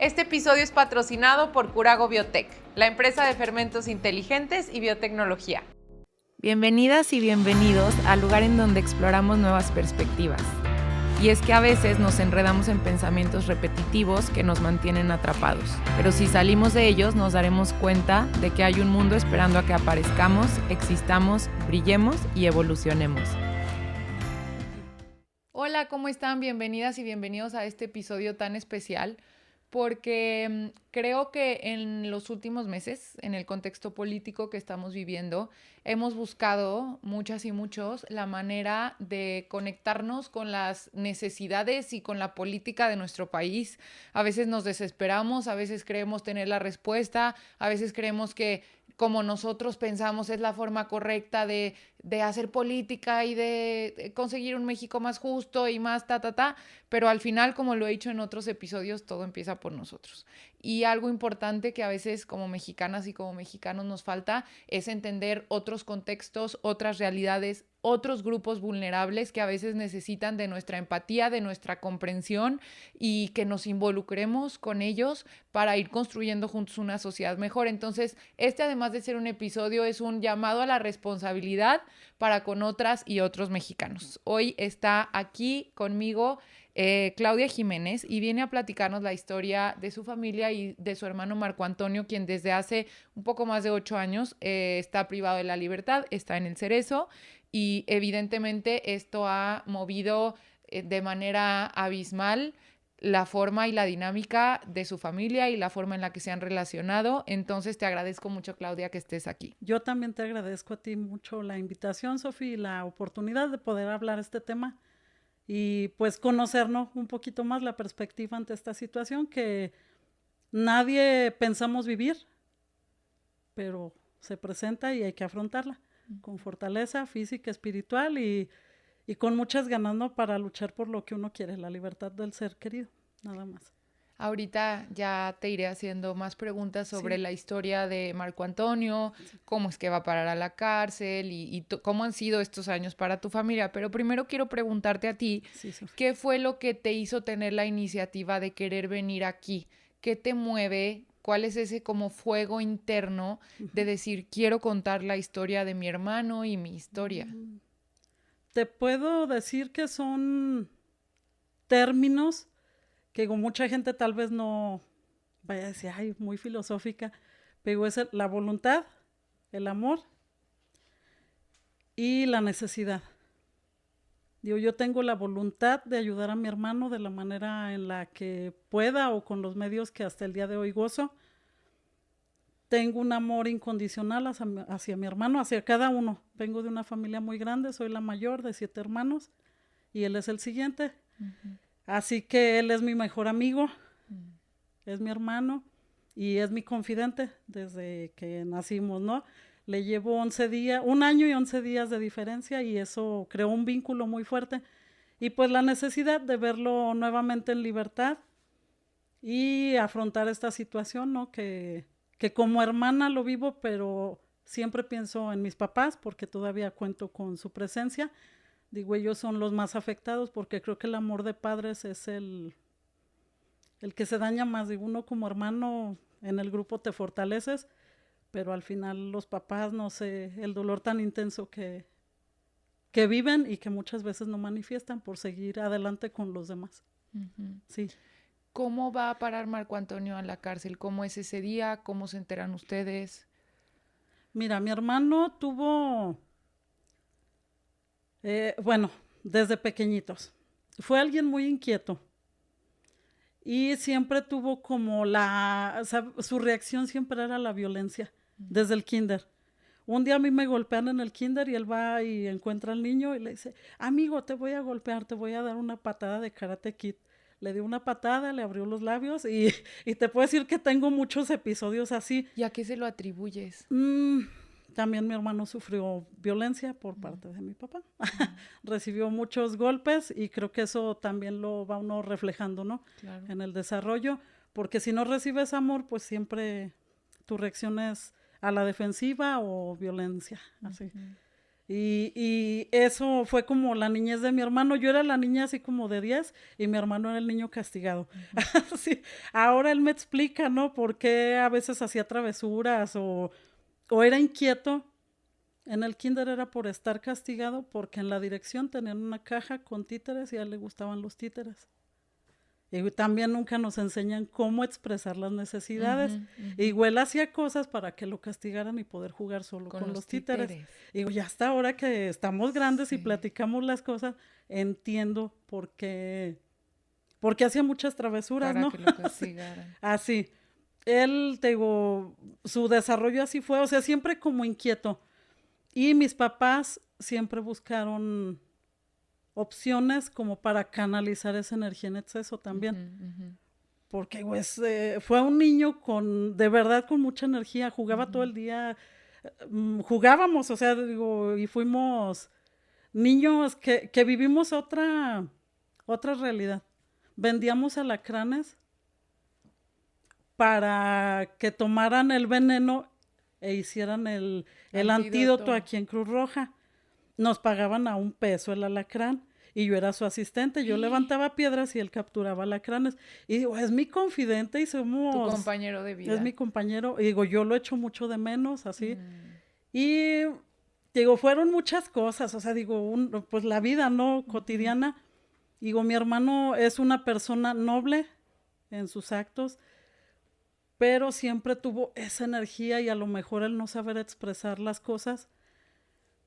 Este episodio es patrocinado por Curago Biotech, la empresa de fermentos inteligentes y biotecnología. Bienvenidas y bienvenidos al lugar en donde exploramos nuevas perspectivas. Y es que a veces nos enredamos en pensamientos repetitivos que nos mantienen atrapados. Pero si salimos de ellos, nos daremos cuenta de que hay un mundo esperando a que aparezcamos, existamos, brillemos y evolucionemos. Hola, ¿cómo están? Bienvenidas y bienvenidos a este episodio tan especial, porque creo que en los últimos meses, en el contexto político que estamos viviendo, hemos buscado, muchas y muchos, la manera de conectarnos con las necesidades y con la política de nuestro país. A veces nos desesperamos, a veces creemos tener la respuesta, a veces creemos que como nosotros pensamos es la forma correcta de hacer política y de conseguir un México más justo y más pero al final, como lo he dicho en otros episodios, todo empieza por nosotros. Y algo importante que a veces como mexicanas y como mexicanos nos falta es entender otros contextos, otras realidades, otros grupos vulnerables que a veces necesitan de nuestra empatía, de nuestra comprensión y que nos involucremos con ellos para ir construyendo juntos una sociedad mejor. Entonces, además de ser un episodio, es un llamado a la responsabilidad para con otras y otros mexicanos. Hoy está aquí conmigo Claudia Jiménez y viene a platicarnos la historia de su familia y de su hermano Marco Antonio, quien desde hace un poco más de 8 años está privado de la libertad, está en el Cerezo y evidentemente esto ha movido de manera abismal la forma y la dinámica de su familia y la forma en la que se han relacionado. Entonces te agradezco mucho, Claudia, que estés aquí. Yo también te agradezco a ti mucho la invitación, Sofi, y la oportunidad de poder hablar este tema y pues conocernos un poquito más la perspectiva ante esta situación que nadie pensamos vivir, pero se presenta y hay que afrontarla con fortaleza física, espiritual y con muchas ganas, ¿no? Para luchar por lo que uno quiere, la libertad del ser querido, nada más. Ahorita ya te iré haciendo más preguntas sobre Sí. la historia de Marco Antonio, Sí. cómo es que va a parar a la cárcel y cómo han sido estos años para tu familia. Pero primero quiero preguntarte a ti, Sí, Sofi. ¿qué fue lo que te hizo tener la iniciativa de querer venir aquí? ¿Qué te mueve? ¿Cuál es ese como fuego interno de decir, quiero contar la historia de mi hermano y mi historia? Te puedo decir que son términos que con mucha gente tal vez no vaya a decir, ay, muy filosófica, pero es la voluntad, el amor y la necesidad. Digo, yo tengo la voluntad de ayudar a mi hermano de la manera en la que pueda o con los medios que hasta el día de hoy gozo. Tengo un amor incondicional hacia mi hermano, hacia cada uno. Vengo de una familia muy grande, soy la mayor de 7 hermanos y él es el siguiente. Uh-huh. Así que él es mi mejor amigo, es mi hermano y es mi confidente desde que nacimos, ¿no? Le llevo 11 días, 1 año y 11 días de diferencia y eso creó un vínculo muy fuerte. Y pues la necesidad de verlo nuevamente en libertad y afrontar esta situación, ¿no? Que como hermana lo vivo, pero siempre pienso en mis papás porque todavía cuento con su presencia. Digo, ellos son los más afectados porque creo que el amor de padres es el que se daña más. Digo, uno como hermano en el grupo te fortaleces, pero al final los papás, no sé, el dolor tan intenso que viven y que muchas veces no manifiestan por seguir adelante con los demás. Uh-huh. Sí. ¿Cómo va a parar Marco Antonio a la cárcel? ¿Cómo es ese día? ¿Cómo se enteran ustedes? Mira, mi hermano tuvo, bueno, desde pequeñitos. Fue alguien muy inquieto y siempre tuvo como o sea, su reacción siempre era la violencia, desde el kinder. Un día a mí me golpean en el kinder y él va y encuentra al niño y le dice, amigo, te voy a golpear, te voy a dar una patada de Karate Kid. Le dio una patada, le abrió los labios y te puedo decir que tengo muchos episodios así. ¿Y a qué se lo atribuyes? También mi hermano sufrió violencia por parte de mi papá. Recibió muchos golpes y creo que eso también lo va uno reflejando, ¿no? Claro. En el desarrollo, porque si no recibes amor, pues siempre tu reacción es a la defensiva o violencia, así. Y eso fue como la niñez de mi hermano. Yo era la niña así como de 10 y mi hermano era el niño castigado. Sí. Ahora él me explica, ¿no? Por qué a veces hacía travesuras o era inquieto. En el kinder era por estar castigado porque en la dirección tenían una caja con títeres y a él le gustaban los títeres. Y también nunca nos enseñan cómo expresar las necesidades. Igual hacía cosas para que lo castigaran y poder jugar solo con los títeres. Y ya hasta ahora que estamos grandes y platicamos las cosas, entiendo porque hacía muchas travesuras, para ¿no? que lo castigaran. Así. Él, te digo, su desarrollo así fue, o sea, siempre como inquieto. Y mis papás siempre buscaron opciones como para canalizar esa energía en exceso también. Porque pues, fue un niño de verdad con mucha energía, jugaba todo el día, jugábamos, o sea, digo, y fuimos niños que vivimos otra realidad. Vendíamos alacranes para que tomaran el veneno e hicieran el antídoto aquí en Cruz Roja. Nos pagaban a $1 el alacrán y yo era su asistente. Yo levantaba piedras y él capturaba alacranes. Y digo, es mi confidente y somos... Tu compañero de vida. Es mi compañero. Y digo, yo lo echo mucho de menos, así. Y digo, fueron muchas cosas. O sea, digo, pues la vida, ¿no? Cotidiana. Digo, mi hermano es una persona noble en sus actos, pero siempre tuvo esa energía y a lo mejor el no saber expresar las cosas.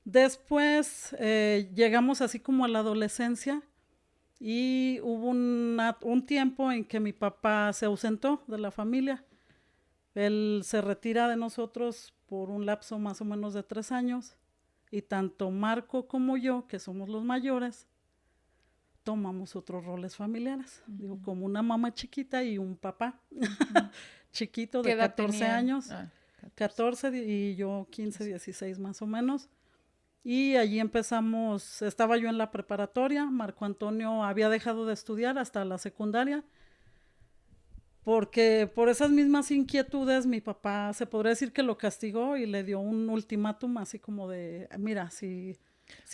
Después llegamos así como a la adolescencia y hubo un tiempo en que mi papá se ausentó de la familia. Él se retira de nosotros por un lapso más o menos de 3 años y tanto Marco como yo, que somos los mayores, tomamos otros roles familiares. Digo, como una mamá chiquita y un papá chiquito de 14 años. 14 y yo 15, 16 más o menos. Y allí empezamos, estaba yo en la preparatoria, Marco Antonio había dejado de estudiar hasta la secundaria, porque por esas mismas inquietudes mi papá se podría decir que lo castigó y le dio un ultimátum así como de, mira, si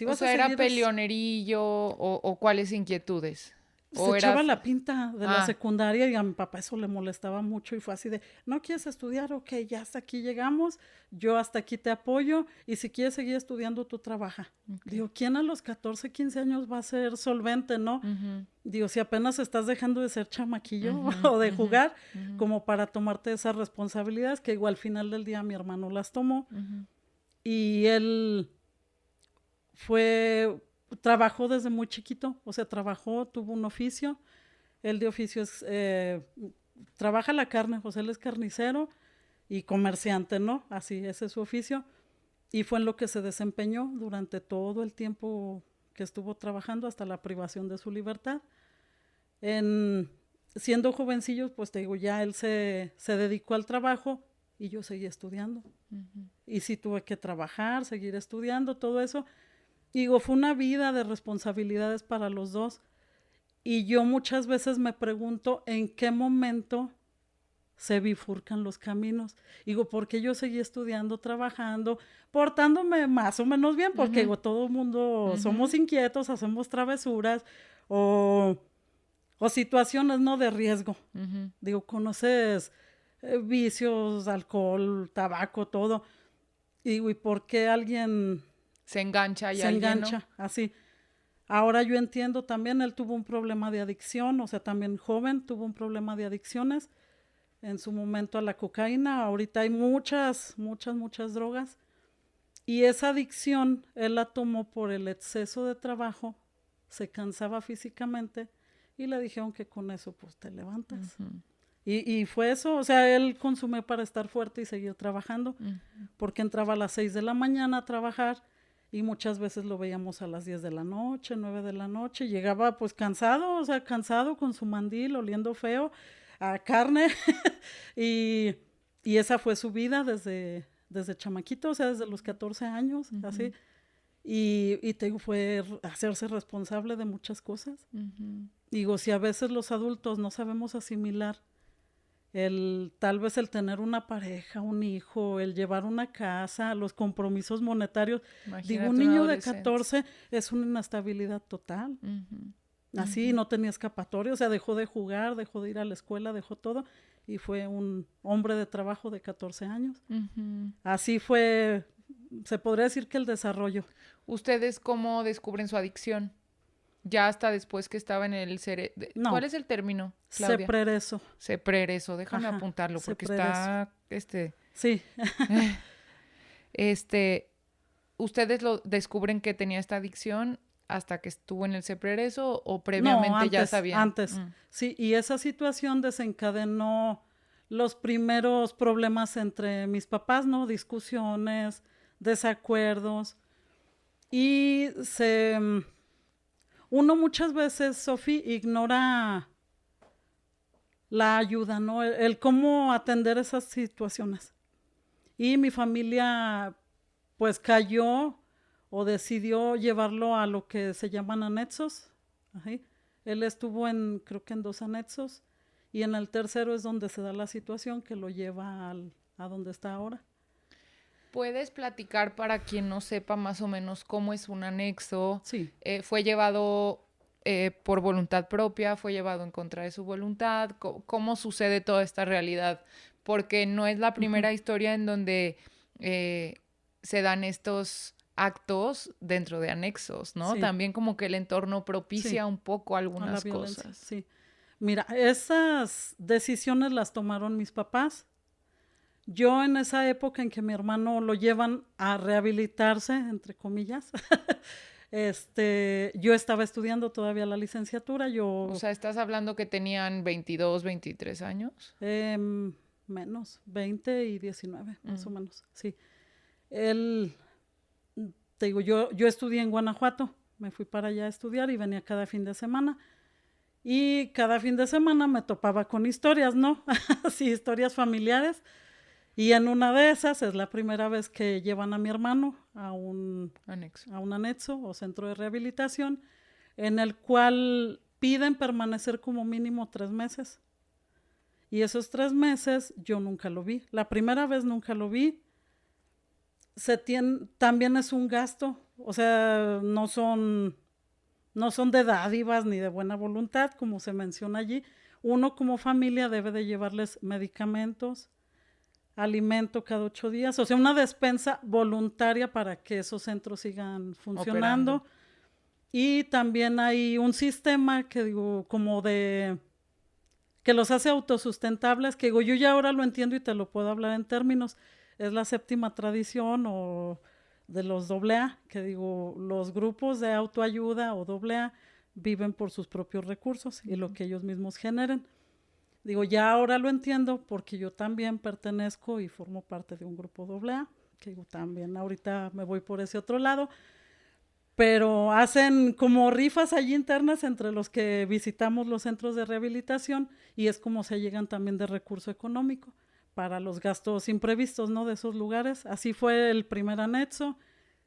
vas o sea, a seguir... ¿era peleonerillo o cuáles inquietudes? Se echaba la pinta de la secundaria y a mi papá eso le molestaba mucho y fue así de, ¿no quieres estudiar? Ok, ya hasta aquí llegamos, yo hasta aquí te apoyo y si quieres seguir estudiando tú trabaja. Digo, ¿quién a los 14, 15 años va a ser solvente, no? Digo, si apenas estás dejando de ser chamaquillo o de jugar, como para tomarte esas responsabilidades, que igual al final del día mi hermano las tomó y él trabajó desde muy chiquito, o sea, tuvo un oficio, él de oficio trabaja la carne, pues él es carnicero y comerciante, ¿no? Así, ese es su oficio, y fue en lo que se desempeñó durante todo el tiempo que estuvo trabajando hasta la privación de su libertad. Siendo jovencillos, pues te digo, ya él se dedicó al trabajo y yo seguí estudiando. Y sí tuve que trabajar, seguir estudiando, todo eso. Digo, fue una vida de responsabilidades para los dos. Y yo muchas veces me pregunto en qué momento se bifurcan los caminos. Digo, porque yo seguí estudiando, trabajando, portándome más o menos bien, porque digo, todo el mundo somos inquietos, hacemos travesuras o situaciones, ¿no? De riesgo. Digo, conoces vicios, alcohol, tabaco, todo. Y digo, ¿y por qué alguien... se engancha se engancha, así. Ahora yo entiendo también, él tuvo un problema de adicción, o sea, también joven tuvo un problema de adicciones, en su momento a la cocaína, ahorita hay muchas drogas, y esa adicción él la tomó por el exceso de trabajo, se cansaba físicamente, y le dijeron que con eso pues te levantas. Y fue eso, o sea, él consumió para estar fuerte y seguir trabajando, porque entraba a las 6 de la mañana a trabajar, y muchas veces lo veíamos a las 10 de la noche, 9 de la noche, llegaba pues cansado, o sea, cansado con su mandil, oliendo feo, a carne, y esa fue su vida desde chamaquito, o sea, desde los 14 años, así, y te digo, fue hacerse responsable de muchas cosas. Digo, si a veces los adultos no sabemos asimilar tal vez el tener una pareja, un hijo, el llevar una casa, los compromisos monetarios. Digo, un niño de 14 es una inestabilidad total. Así no tenía escapatoria, o sea, dejó de jugar, dejó de ir a la escuela, dejó todo y fue un hombre de trabajo de 14 años. Así fue, se podría decir que el desarrollo. ¿Ustedes cómo descubren su adicción? Ya hasta después que estaba en el No. ¿Cuál es el término, Claudia? Ceprereso. Ceprereso, déjame apuntarlo porque está, Sí. ¿Ustedes lo descubren que tenía esta adicción hasta que estuvo en el ceprereso o previamente antes, ya sabían? Antes, sí, y esa situación desencadenó los primeros problemas entre mis papás, ¿no? Discusiones, desacuerdos, y uno muchas veces, Sofi, ignora la ayuda, ¿no? El cómo atender esas situaciones. Y mi familia, pues, cayó o decidió llevarlo a lo que se llaman anexos. Ajá. Él estuvo creo que en 2 anexos, y en el tercero es donde se da la situación que lo lleva a donde está ahora. ¿Puedes platicar para quien no sepa más o menos cómo es un anexo? Sí. ¿Fue llevado por voluntad propia? ¿Fue llevado en contra de su voluntad? ¿Cómo sucede toda esta realidad? Porque no es la primera historia en donde se dan estos actos dentro de anexos, ¿no? Sí. También como que el entorno propicia un poco algunas violencia, cosas. Sí. Mira, esas decisiones las tomaron mis papás. Yo en esa época en que mi hermano lo llevan a rehabilitarse, entre comillas, yo estaba estudiando todavía la licenciatura. O sea, ¿estás hablando que tenían 22, 23 años? Menos, 20 y 19, más o menos, sí. Te digo, yo estudié en Guanajuato, me fui para allá a estudiar y venía cada fin de semana. Y cada fin de semana me topaba con historias, ¿no? Sí, historias familiares. Y en una de esas es la primera vez que llevan a mi hermano a un anexo o centro de rehabilitación, en el cual piden permanecer como mínimo 3 meses. Y esos 3 meses yo nunca lo vi. La primera vez nunca lo vi. También es un gasto, o sea, no son de dádivas ni de buena voluntad, como se menciona allí. Uno como familia debe de llevarles medicamentos, alimento cada 8 días, o sea, una despensa voluntaria para que esos centros sigan funcionando. Operando. Y también hay un sistema que digo, como que los hace autosustentables, que digo, yo ya ahora lo entiendo y te lo puedo hablar en términos. Es la 7ª tradición o de los AA, que digo, los grupos de autoayuda o AA viven por sus propios recursos y lo que ellos mismos generen. Digo, ya ahora lo entiendo porque yo también pertenezco y formo parte de un grupo AA, que digo, también ahorita me voy por ese otro lado, pero hacen como rifas allí internas entre los que visitamos los centros de rehabilitación y es como se llegan también de recurso económico para los gastos imprevistos, ¿no? De esos lugares. Así fue el primer anexo,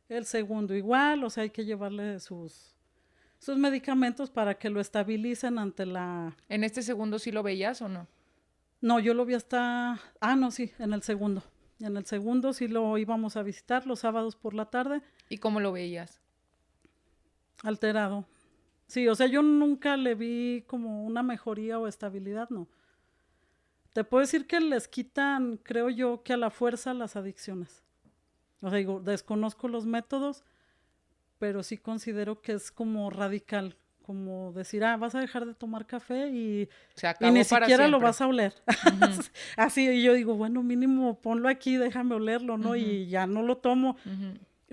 el segundo igual, o sea, hay que llevarle sus medicamentos para que lo estabilicen ante la... ¿En este segundo sí lo veías o no? No, yo lo vi hasta... no, sí, en el segundo. En el segundo sí lo íbamos a visitar los sábados por la tarde. ¿Y cómo lo veías? Alterado. Sí, o sea, yo nunca le vi como una mejoría o estabilidad, no. Te puedo decir que les quitan, creo yo, que a la fuerza las adicciones. O sea, digo, desconozco los métodos, pero sí considero que es como radical, como decir, vas a dejar de tomar café y ni siquiera lo vas a oler. Así, y yo digo, bueno, mínimo ponlo aquí, déjame olerlo, ¿no? Y ya no lo tomo,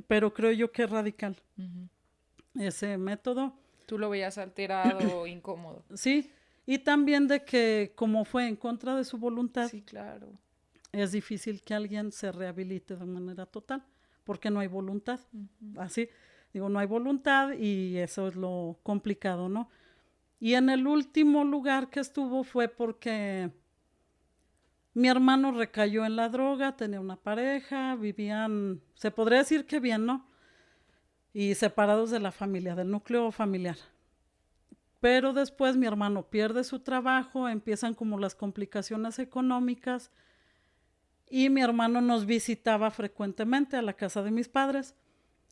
pero creo yo que es radical ese método. ¿Tú lo veías alterado o incómodo? Sí, y también de que como fue en contra de su voluntad, sí, claro, es difícil que alguien se rehabilite de manera total, porque no hay voluntad, así. Digo, no hay voluntad y eso es lo complicado, ¿no? Y en el último lugar que estuvo fue porque mi hermano recayó en la droga, tenía una pareja, vivían, se podría decir que bien, ¿no? Y separados de la familia, del núcleo familiar. Pero después mi hermano pierde su trabajo, empiezan como las complicaciones económicas y mi hermano nos visitaba frecuentemente a la casa de mis padres.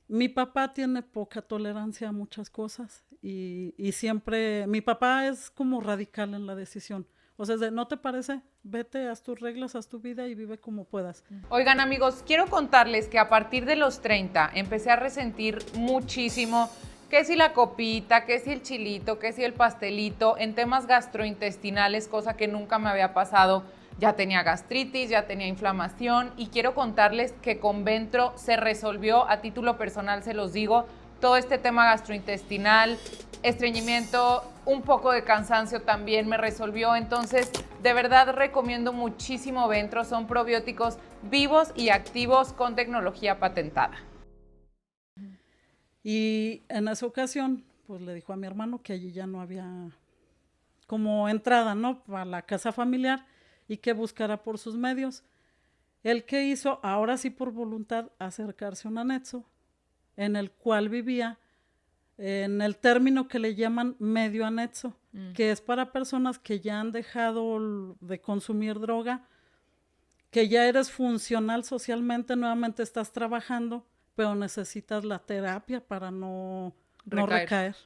Mi papá tiene poca tolerancia a muchas cosas y siempre, mi papá es como radical en la decisión. O sea, es de, ¿no te parece? Vete, haz tus reglas, haz tu vida y vive como puedas. Oigan, amigos, quiero contarles que a partir de los 30 empecé a resentir muchísimo que si la copita, que si el chilito, que si el pastelito, en temas gastrointestinales, cosa que nunca me había pasado. Ya tenía gastritis, ya tenía inflamación y quiero contarles que con Ventro se resolvió, a título personal se los digo, todo este tema gastrointestinal, estreñimiento, un poco de cansancio también me resolvió. Entonces, de verdad recomiendo muchísimo Ventro. Son probióticos vivos y activos con tecnología patentada. Y en esa ocasión, pues le dijo a mi hermano que allí ya no había como entrada, ¿no? A la casa familiar y que buscara por sus medios. Él que hizo, ahora sí por voluntad, acercarse a un anexo en el cual vivía en el término que le llaman medio anexo, que es para personas que ya han dejado de consumir droga, que ya eres funcional socialmente, nuevamente estás trabajando, pero necesitas la terapia para no recaer.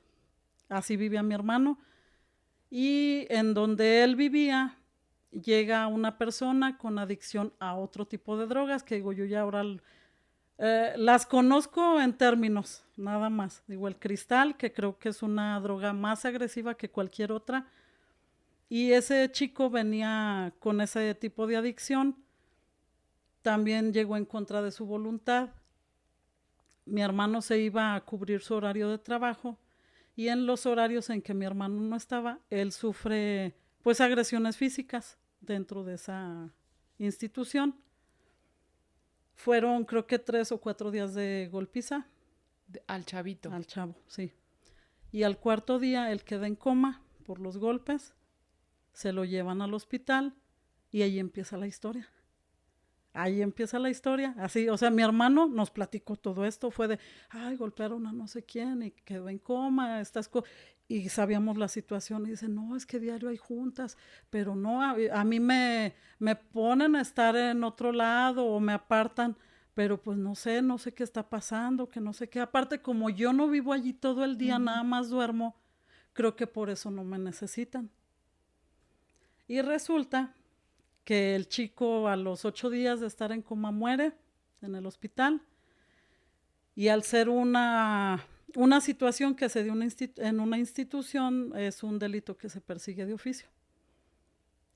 Así vivía mi hermano. Y en donde él vivía, llega una persona con adicción a otro tipo de drogas, que digo yo ya ahora las conozco en términos, nada más. Digo, el cristal, que creo que es una droga más agresiva que cualquier otra. Y ese chico venía con ese tipo de adicción. También llegó en contra de su voluntad. Mi hermano se iba a cubrir su horario de trabajo y en los horarios en que mi hermano no estaba, él sufre pues agresiones físicas dentro de esa institución. Fueron creo que 3 o 4 días de golpiza. Al chavito. Al chavo, sí. Y al cuarto día él queda en coma por los golpes, se lo llevan al hospital y ahí empieza la historia. Ahí empieza la historia, así, o sea, mi hermano nos platicó todo esto, fue de, ay, golpearon a no sé quién y quedó en coma, y sabíamos la situación y dice, no, es que diario hay juntas, pero no, a mí me ponen a estar en otro lado o me apartan, pero pues no sé qué está pasando, que no sé qué, aparte como yo no vivo allí todo el día, nada más duermo, creo que por eso no me necesitan. Y resulta que el chico a los 8 días de estar en coma muere en el hospital y al ser una situación que se dio en una institución es un delito que se persigue de oficio.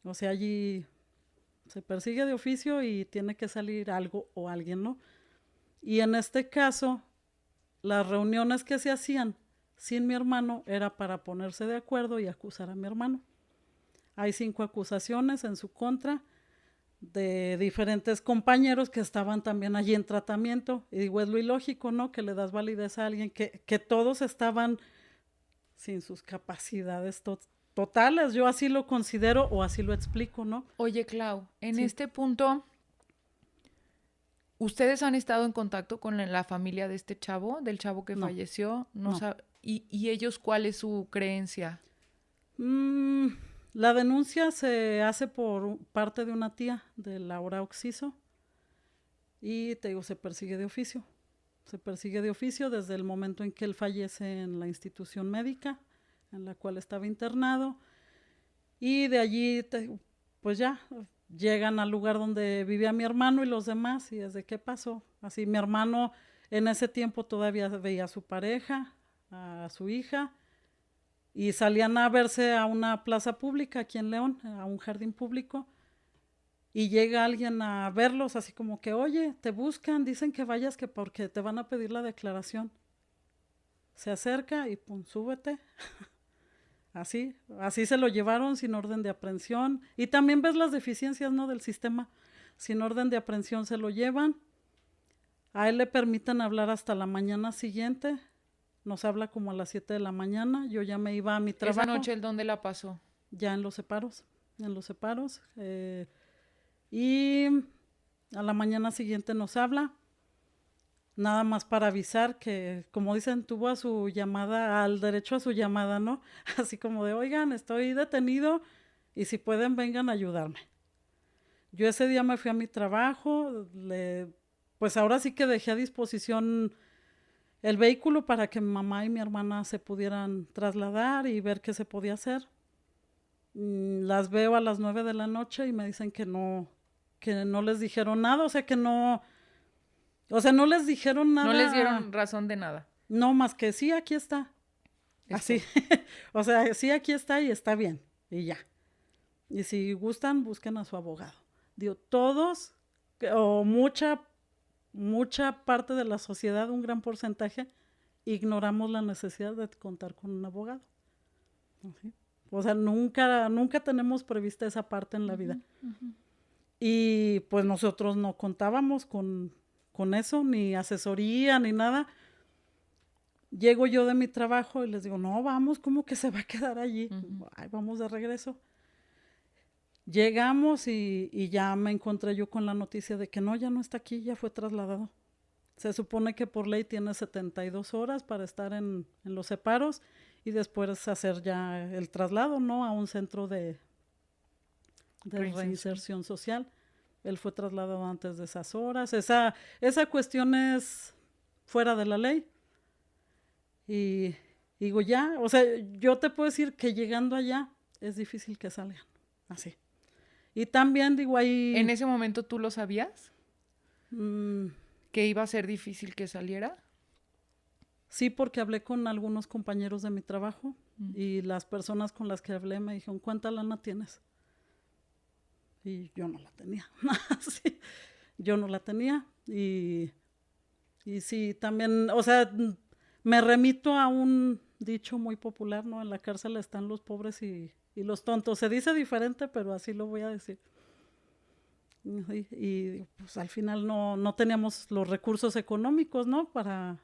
O sea, allí se persigue de oficio y tiene que salir algo o alguien, ¿no? Y en este caso, las reuniones que se hacían sin mi hermano era para ponerse de acuerdo y acusar a mi hermano. Hay 5 acusaciones en su contra de diferentes compañeros que estaban también allí en tratamiento. Y digo, es lo ilógico, ¿no? Que le das validez a alguien que todos estaban sin sus capacidades totales. Yo así lo considero o así lo explico, ¿no? Oye, Clau, en Sí. este punto, ¿ustedes han estado en contacto con la familia de este chavo, del chavo que No. falleció? No. ¿Y ellos cuál es su creencia? La denuncia se hace por parte de una tía de Laura Oxiso y te digo, se persigue de oficio. Se persigue de oficio desde el momento en que él fallece en la institución médica en la cual estaba internado y de allí, pues ya, llegan al lugar donde vivía mi hermano y los demás y desde qué pasó. Así mi hermano en ese tiempo todavía veía a su pareja, a su hija, y salían a verse a una plaza pública aquí en León, a un jardín público, y llega alguien a verlos así como que, oye, te buscan, dicen que vayas que porque te van a pedir la declaración. Se acerca y pum, súbete. Así se lo llevaron sin orden de aprehensión. Y también ves las deficiencias, ¿no?, del sistema. Sin orden de aprehensión se lo llevan. A él le permiten hablar hasta la mañana siguiente. Nos habla como a las 7 de la mañana. Yo ya me iba a mi trabajo. ¿Esa noche dónde la pasó? Ya en los separos. Y a la mañana siguiente nos habla. nada más para avisar que, como dicen, tuvo a su llamada, al derecho a su llamada, ¿no? Así como de, oigan, estoy detenido y si pueden vengan a ayudarme. Yo ese día me fui a mi trabajo, pues ahora sí que dejé a disposición el vehículo para que mi mamá y mi hermana se pudieran trasladar y ver qué se podía hacer. Las veo a las 9 de la noche y me dicen que no les dijeron nada, no les dijeron No les nada, dieron razón de nada. no más que sí, aquí está, Es así, todo. o sea, sí, aquí está y está bien, y ya. Y si gustan, busquen a su abogado. Digo, todos, o mucha parte de la sociedad, un gran porcentaje, ignoramos la necesidad de contar con un abogado. ¿Sí? O sea, nunca tenemos prevista esa parte en la vida. Y pues nosotros no contábamos con eso, ni asesoría, ni nada. Llego yo de mi trabajo y les digo, no, vamos, ¿cómo que se va a quedar allí? Ay, vamos de regreso. Llegamos y ya me encontré yo con la noticia de que no, ya no está aquí, ya fue trasladado. Se supone que por ley tiene 72 horas para estar en los separos y después hacer ya el traslado, ¿no? A un centro de reinserción social. Él fue trasladado antes de esas horas. Esa cuestión es fuera de la ley. Y digo, ya, o sea, yo te puedo decir que llegando allá es difícil que salgan. Así. Y también digo ahí... ¿En ese momento tú lo sabías? Mmm, ¿Que iba a ser difícil que saliera? sí, porque hablé con algunos compañeros de mi trabajo y las personas con las que hablé me dijeron, ¿cuánta lana tienes? Y yo no la tenía. Sí, yo no la tenía. Y sí, también, o sea, me remito a un dicho muy popular, ¿no? En la cárcel están los pobres y los tontos. Se dice diferente, pero así lo voy a decir. Y pues al final no teníamos los recursos económicos, ¿no? Para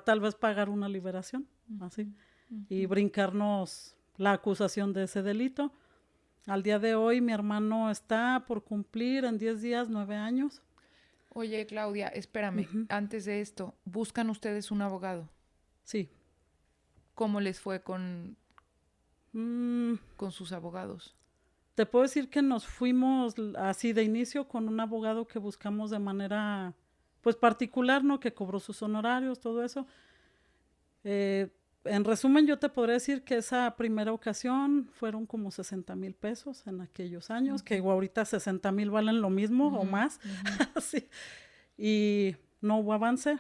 tal vez pagar una liberación, así. Y brincarnos la acusación de ese delito. Al día de hoy mi hermano está por cumplir en 10 días 9 años. Oye, Claudia, espérame, antes de esto, ¿buscan ustedes un abogado? Sí. ¿Cómo les fue con sus abogados? Te puedo decir que nos fuimos así de inicio con un abogado que buscamos de manera pues particular, ¿no? Que cobró sus honorarios, todo eso. En resumen, yo te podría decir que esa primera ocasión fueron como 60,000 pesos en aquellos años, que ahorita 60,000 valen lo mismo o más. Sí. Y no hubo avance.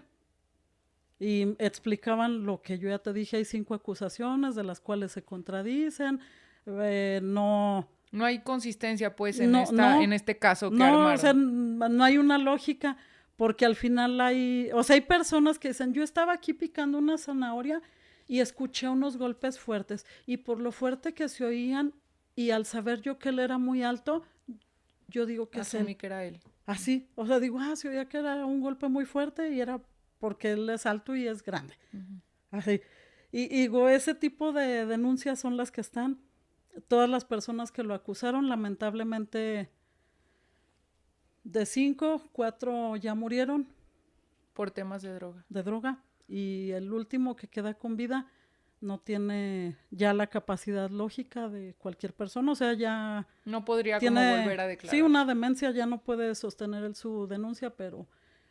Y explicaban lo que yo ya te dije, hay 5 acusaciones de las cuales se contradicen. No hay consistencia, pues, en este caso que armaron. O sea, no hay una lógica, porque al final hay personas que dicen, yo estaba aquí picando una zanahoria y escuché unos golpes fuertes, y por lo fuerte que se oían, y al saber yo que él era muy alto, yo digo que asumí que era él. Así, o sea, digo, se oía que era un golpe muy fuerte y era porque él es alto y es grande. Así. Y digo, ese tipo de denuncias son las que están. Todas las personas que lo acusaron, lamentablemente, de 5, 4 ya murieron. Por temas de droga. De droga. Y el último que queda con vida no tiene ya la capacidad lógica de cualquier persona, o sea, ya... No podría como volver a declarar. Sí, una demencia, ya no puede sostener su denuncia, pero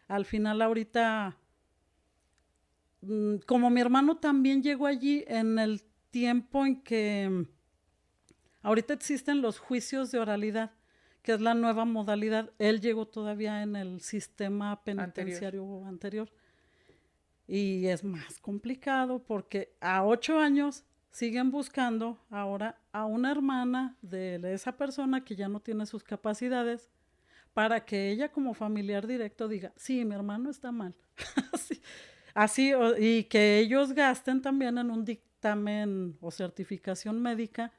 al final ahorita, como mi hermano también llegó allí en el tiempo en que ahorita existen los juicios de oralidad, que es la nueva modalidad, él llegó todavía en el sistema penitenciario anterior. Y es más complicado porque a 8 años siguen buscando ahora a una hermana de esa persona que ya no tiene sus capacidades para que ella como familiar directo diga, sí, mi hermano está mal. así, y que ellos gasten también en un dictamen o certificación médica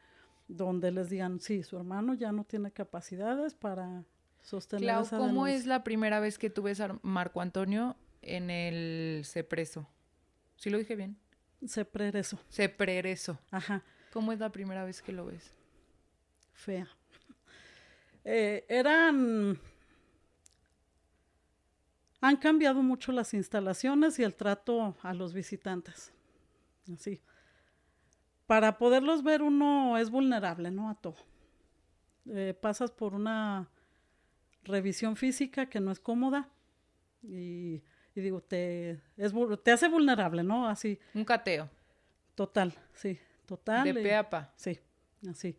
donde les digan, sí, su hermano ya no tiene capacidades para sostener esa denuncia. ¿Cómo es la primera vez que tú ves a Marco Antonio en el Cepreso? ¿Sí lo dije bien? Cepreso. Ajá. ¿Cómo es la primera vez que lo ves? Fea. Eran... Han cambiado mucho las instalaciones y el trato a los visitantes. Así. Para poderlos ver uno es vulnerable, ¿no? A todo. Pasas por una revisión física que no es cómoda y digo, te hace vulnerable, ¿no? Así. Un cateo. Total, sí, total. De pe a pa. Sí, así.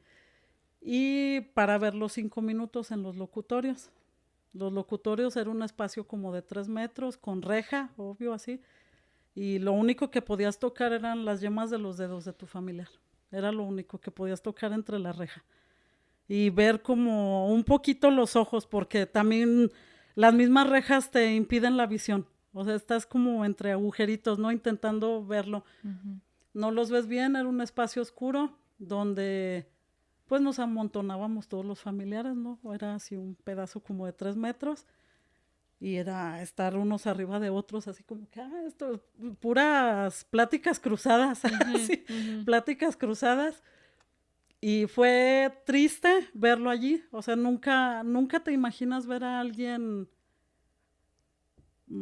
Y para ver los 5 minutos en los locutorios. Los locutorios era un espacio como de 3 metros, con reja, obvio, así. Y lo único que podías tocar eran las yemas de los dedos de tu familiar. Era lo único que podías tocar entre la reja. Y ver como un poquito los ojos, porque también las mismas rejas te impiden la visión. O sea, estás como entre agujeritos, ¿no? Intentando verlo. Uh-huh. No los ves bien, era un espacio oscuro donde pues nos amontonábamos todos los familiares, ¿no? Era así un pedazo como de 3 metros y era estar unos arriba de otros, así como que, esto, puras pláticas cruzadas, uh-huh, así, uh-huh. Pláticas cruzadas. Y fue triste verlo allí, o sea, nunca te imaginas ver a alguien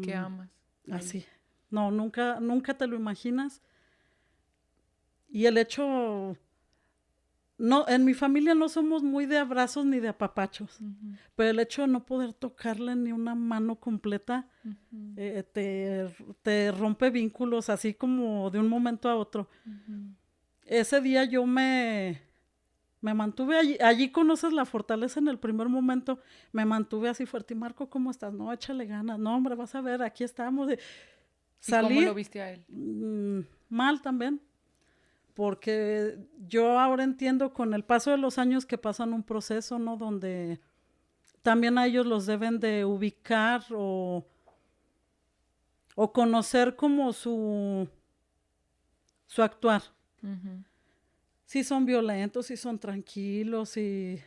que amas. Así. No, nunca te lo imaginas. Y el hecho, no, en mi familia no somos muy de abrazos ni de apapachos, uh-huh. Pero el hecho de no poder tocarle ni una mano completa, uh-huh. Te rompe vínculos así como de un momento a otro. Uh-huh. Ese día yo me mantuve allí conoces la fortaleza en el primer momento, me mantuve así fuerte. Y Marco, ¿cómo estás? No, échale ganas. No, hombre, vas a ver, aquí estamos. Salí, ¿y cómo lo viste a él? Mal también. Porque yo ahora entiendo con el paso de los años que pasan un proceso, ¿no? Donde también a ellos los deben de ubicar o conocer como su actuar. Uh-huh. Si son violentos, si son tranquilos, si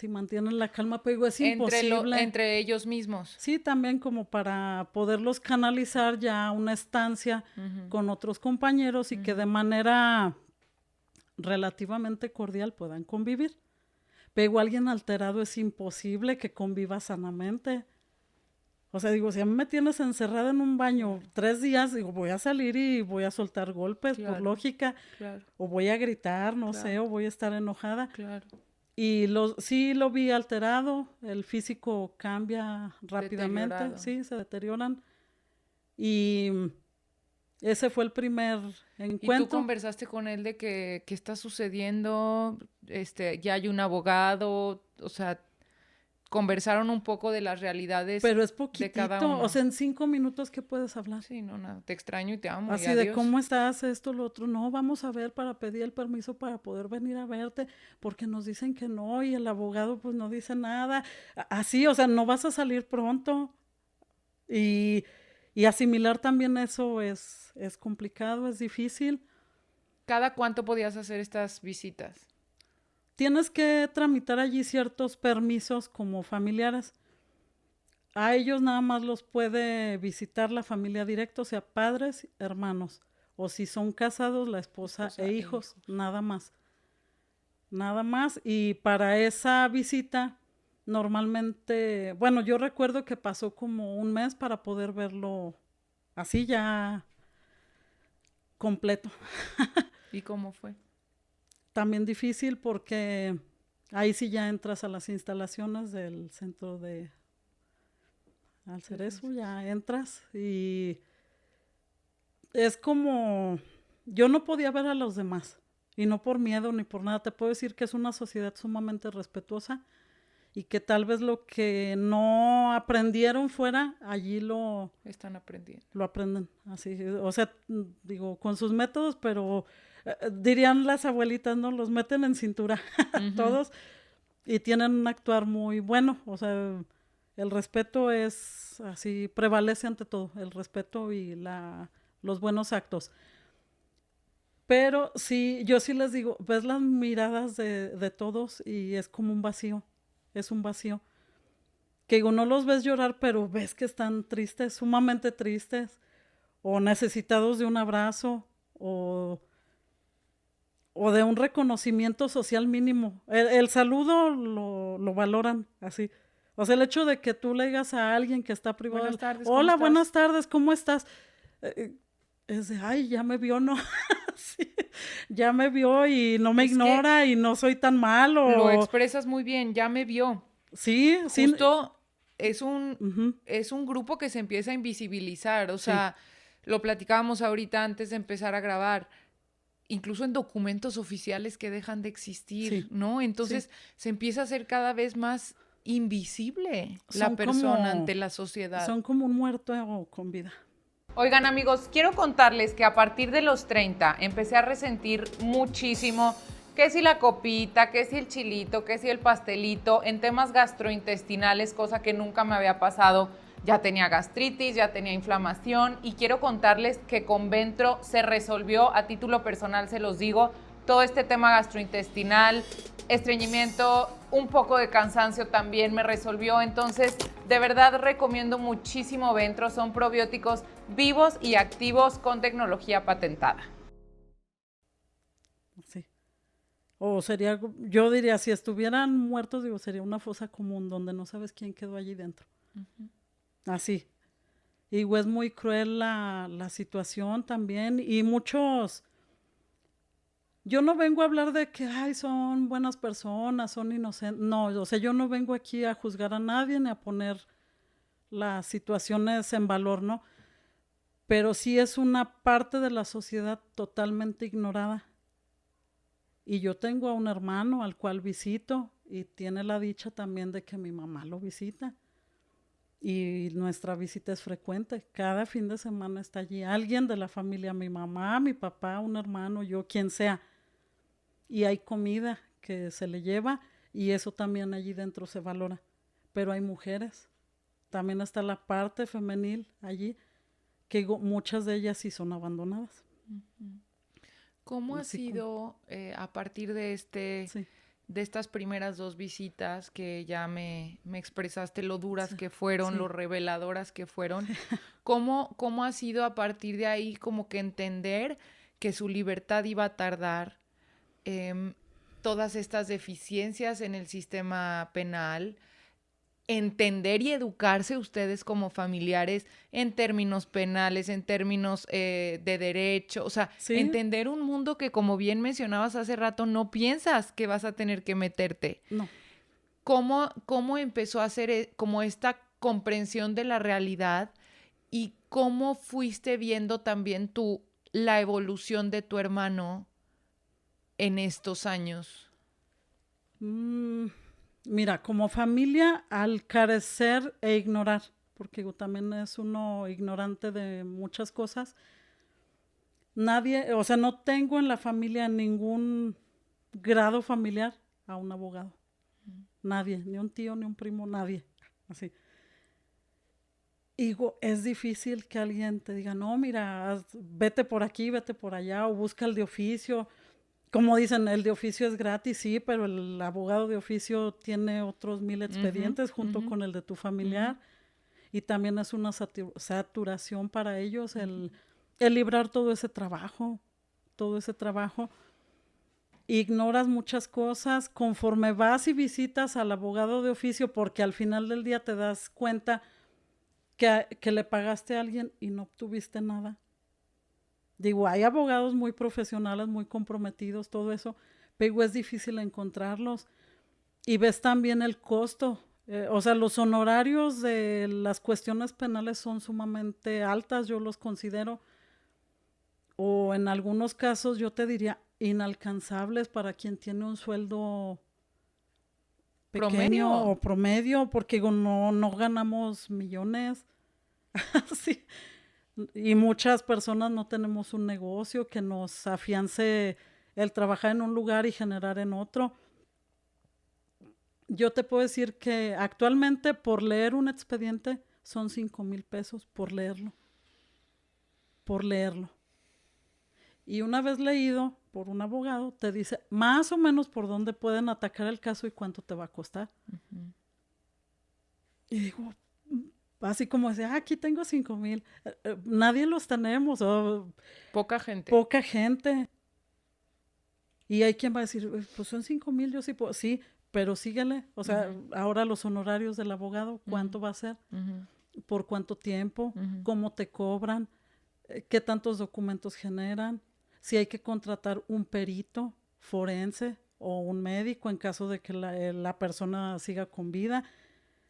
mantienen la calma, pero digo, es imposible. Entre ellos mismos. Sí, también como para poderlos canalizar ya a una estancia uh-huh. con otros compañeros y uh-huh. que de manera relativamente cordial puedan convivir. Pero alguien alterado es imposible que conviva sanamente. O sea, digo, si a mí me tienes encerrada en un baño 3 días, digo, voy a salir y voy a soltar golpes, claro, por lógica. Claro. O voy a gritar, no claro. sé, o voy a estar enojada. Claro. Y sí lo vi alterado, el físico cambia rápidamente, sí, se deterioran. Y ese fue el primer encuentro. ¿Y tú conversaste con él de qué está sucediendo? Ya hay un abogado, o sea, conversaron un poco de las realidades. Pero es poquitito, de cada uno. O sea, en 5 minutos, ¿qué puedes hablar? Sí, no, nada, te extraño y te amo. Así de, ¿cómo estás? Esto, lo otro. No, vamos a ver para pedir el permiso para poder venir a verte, porque nos dicen que no, y el abogado pues no dice nada. Así, o sea, no vas a salir pronto. Y asimilar también eso es complicado, es difícil. ¿Cada cuánto podías hacer estas visitas? Tienes que tramitar allí ciertos permisos como familiares. A ellos nada más los puede visitar la familia directa, o sea, padres, hermanos. O si son casados, la esposa e hijos, nada más. Nada más. Y para esa visita, normalmente, bueno, yo recuerdo que pasó como un mes para poder verlo así ya completo. ¿Y cómo fue? También difícil porque ahí sí ya entras a las instalaciones del centro de Al Cerezo, ya entras y es como, yo no podía ver a los demás y no por miedo ni por nada, te puedo decir que es una sociedad sumamente respetuosa y que tal vez lo que no aprendieron fuera, allí lo están aprendiendo. Lo aprenden, así, o sea, digo, con sus métodos, pero dirían las abuelitas, ¿no? Los meten en cintura uh-huh. todos y tienen un actuar muy bueno, o sea, el respeto es así, prevalece ante todo, el respeto y los buenos actos. Pero sí, yo sí les digo, ves las miradas de todos y es como un vacío, es un vacío. Que digo, no los ves llorar, pero ves que están tristes, sumamente tristes, o necesitados de un abrazo, o de un reconocimiento social mínimo. El saludo lo valoran así. O sea, el hecho de que tú le digas a alguien que está privado, Buenas tardes, ¿cómo hola, estás? buenas tardes, ¿cómo estás? Es de, ay, ya me vio, ¿no? Sí, ya me vio y no me Es que ignora y no soy tan mal lo o... expresas muy bien, ya me vio. Sí, sí, Justo es un, ujú, es un grupo que se empieza a invisibilizar, o sí, sea, lo platicábamos ahorita antes de empezar a grabar, incluso en documentos oficiales que dejan de existir, sí, ¿no? sí. Entonces se empieza a hacer cada vez más invisible la Son persona como, ante la sociedad. son como un muerto con vida. Oigan amigos, quiero contarles que a partir de los 30 empecé a resentir muchísimo que si la copita, que si el chilito, que si el pastelito, en temas gastrointestinales, cosa que nunca me había pasado. Ya tenía gastritis, ya tenía inflamación y quiero contarles que con Ventro se resolvió, a título personal se los digo, todo este tema gastrointestinal, estreñimiento, un poco de cansancio también me resolvió. Entonces, de verdad recomiendo muchísimo Ventro. Son probióticos vivos y activos con tecnología patentada. Sí. O sería, yo diría, si estuvieran muertos, digo, sería una fosa común donde no sabes quién quedó allí dentro. Así. Y es muy cruel la situación también. Y muchos, yo no vengo a hablar de que, ay, son buenas personas, son inocentes. No, o sea, yo no vengo aquí a juzgar a nadie ni a poner las situaciones en valor, ¿no? Pero sí es una parte de la sociedad totalmente ignorada. Y yo tengo a un hermano al cual visito y tiene la dicha también de que mi mamá lo visita. Y nuestra visita es frecuente. Cada fin de semana está allí alguien de la familia, mi mamá, mi papá, un hermano, yo, quien sea. Y hay comida que se le lleva y eso también allí dentro se valora. Pero hay mujeres. También está la parte femenil allí, que muchas de ellas sí son abandonadas. ¿Cómo ha Así como, sido a partir de sí, de estas primeras dos visitas que ya me expresaste lo duras sí, que fueron, lo sí. reveladoras que fueron? Cómo ha sido a partir de ahí como que entender que su libertad iba a tardar, em, todas estas deficiencias en el sistema penal, entender y educarse ustedes como familiares en términos penales, en términos de derecho, o sea, Sí, entender un mundo que, como bien mencionabas hace rato, no piensas que vas a tener que meterte? no. ¿Cómo empezó a hacer como esta comprensión de la realidad y cómo fuiste viendo también tú la evolución de tu hermano en estos años? Mm, mira, como familia, al carecer e ignorar, porque también es uno ignorante de muchas cosas, nadie, o sea, no tengo en la familia ningún grado familiar a un abogado. Nadie, ni un tío, ni un primo, nadie. Así. Y es difícil que alguien te diga, no, mira, vete por aquí, vete por allá, o busca el de oficio. Como dicen, el de oficio es gratis, sí, pero el abogado de oficio tiene otros 1000 Ujú, expedientes junto ujú, con el de tu ujú, familiar y también es una saturación para ellos ujú. el librar todo ese trabajo, todo ese trabajo. Ignoras muchas cosas conforme vas y visitas al abogado de oficio porque al final del día te das cuenta que le pagaste a alguien y no obtuviste nada. Digo, hay abogados muy profesionales, muy comprometidos, todo eso, pero es difícil encontrarlos. Y ves también el costo. O sea, los honorarios de las cuestiones penales son sumamente altas, yo los considero, o en algunos casos yo te diría inalcanzables para quien tiene un sueldo pequeño Promedio. o promedio, porque no ganamos millones. Sí. Y muchas personas no tenemos un negocio que nos afiance el trabajar en un lugar y generar en otro. Yo te puedo decir que actualmente por leer un expediente son 5,000 pesos por leerlo, por leerlo. Y una vez leído por un abogado, te dice más o menos por dónde pueden atacar el caso y cuánto te va a costar. Ujú. Y digo, así como dice, aquí tengo 5,000. Nadie los tenemos, o Poca gente. poca gente. Y hay quien va a decir, pues son 5,000, yo sí puedo. Sí, pero síguele. O sea, ahora los honorarios del abogado, ¿cuánto va a ser? ¿Por cuánto tiempo? ¿Cómo te cobran? ¿Qué tantos documentos generan? Si hay que contratar un perito forense o un médico en caso de que la persona siga con vida.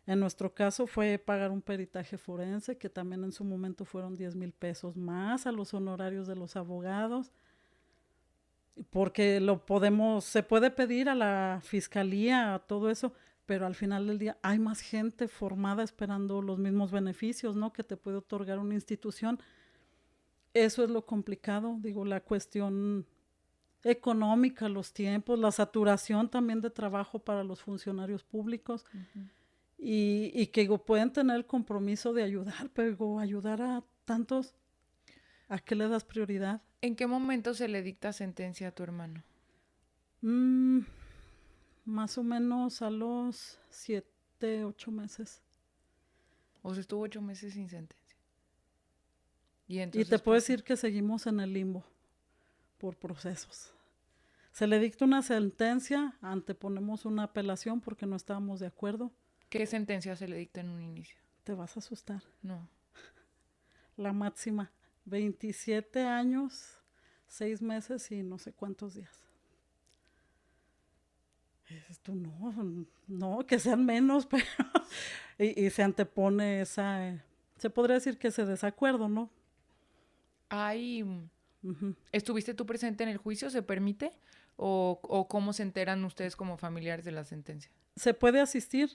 En nuestro caso fue pagar un peritaje forense, que también en su momento fueron 10,000 pesos más a los honorarios de los abogados, porque se puede pedir a la fiscalía, a todo eso, pero al final del día hay más gente formada esperando los mismos beneficios, ¿no?, que te puede otorgar una institución. Eso es lo complicado, digo, la cuestión económica, los tiempos, la saturación también de trabajo para los funcionarios públicos. Y que pueden tener el compromiso de ayudar, pero ayudar a tantos, ¿a qué le das prioridad? ¿En qué momento se le dicta sentencia a tu hermano? Más o menos a los 7, 8 meses. O sea, estuvo 8 meses sin sentencia. Y te puedo decir que seguimos en el limbo por procesos. Se le dicta una sentencia, anteponemos una apelación porque no estábamos de acuerdo. ¿Qué sentencia se le dicta en un inicio? Te vas a asustar. No. La máxima, 27 años, 6 meses y no sé cuántos días. Esto no, que sean menos, pero y se antepone se podría decir que ese desacuerdo, ¿no? ¿Estuviste tú presente en el juicio? ¿Se permite? ¿O cómo se enteran ustedes como familiares de la sentencia? Se puede asistir.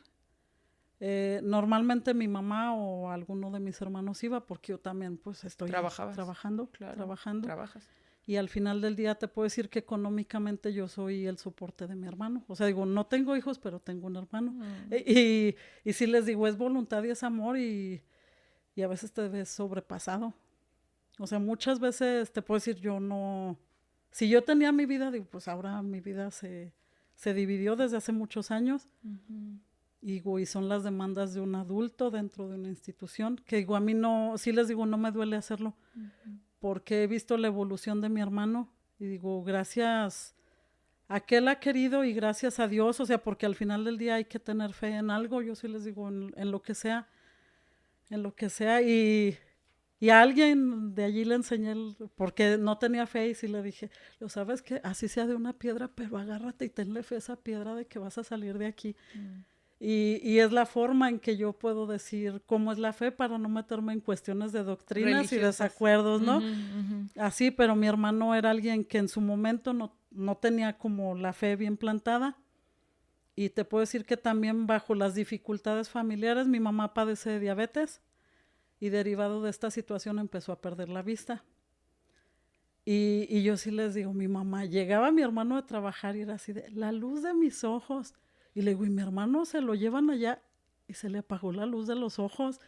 Normalmente mi mamá o alguno de mis hermanos iba, porque yo también pues estoy trabajando. Trabajas. Y al final del día te puedo decir que económicamente yo soy el soporte de mi hermano. O sea, digo, no tengo hijos, pero tengo un hermano. Y sí les digo, es voluntad y es amor, y a veces te ves sobrepasado. O sea, muchas veces te puedo decir, yo no... Si yo tenía mi vida, digo, pues ahora mi vida se dividió desde hace muchos años. Y son las demandas de un adulto dentro de una institución, que digo, a mí no, sí les digo, no me duele hacerlo, porque he visto la evolución de mi hermano, y digo, gracias a que él ha querido y gracias a Dios, o sea, porque al final del día hay que tener fe en algo, yo sí les digo, en lo que sea, y a alguien de allí le enseñé, porque no tenía fe, y sí le dije, lo sabes que así sea de una piedra, pero agárrate y tenle fe a esa piedra de que vas a salir de aquí. Y es la forma en que yo puedo decir cómo es la fe, para no meterme en cuestiones de doctrinas religiosas y desacuerdos, ¿no? Así, pero mi hermano era alguien que en su momento no tenía como la fe bien plantada. Y te puedo decir que también bajo las dificultades familiares, mi mamá padece de diabetes, y derivado de esta situación empezó a perder la vista. Y yo sí les digo, mi mamá, llegaba mi hermano a trabajar y era así de, la luz de mis ojos. Y le digo, y mi hermano se lo llevan allá y se le apagó la luz de los ojos.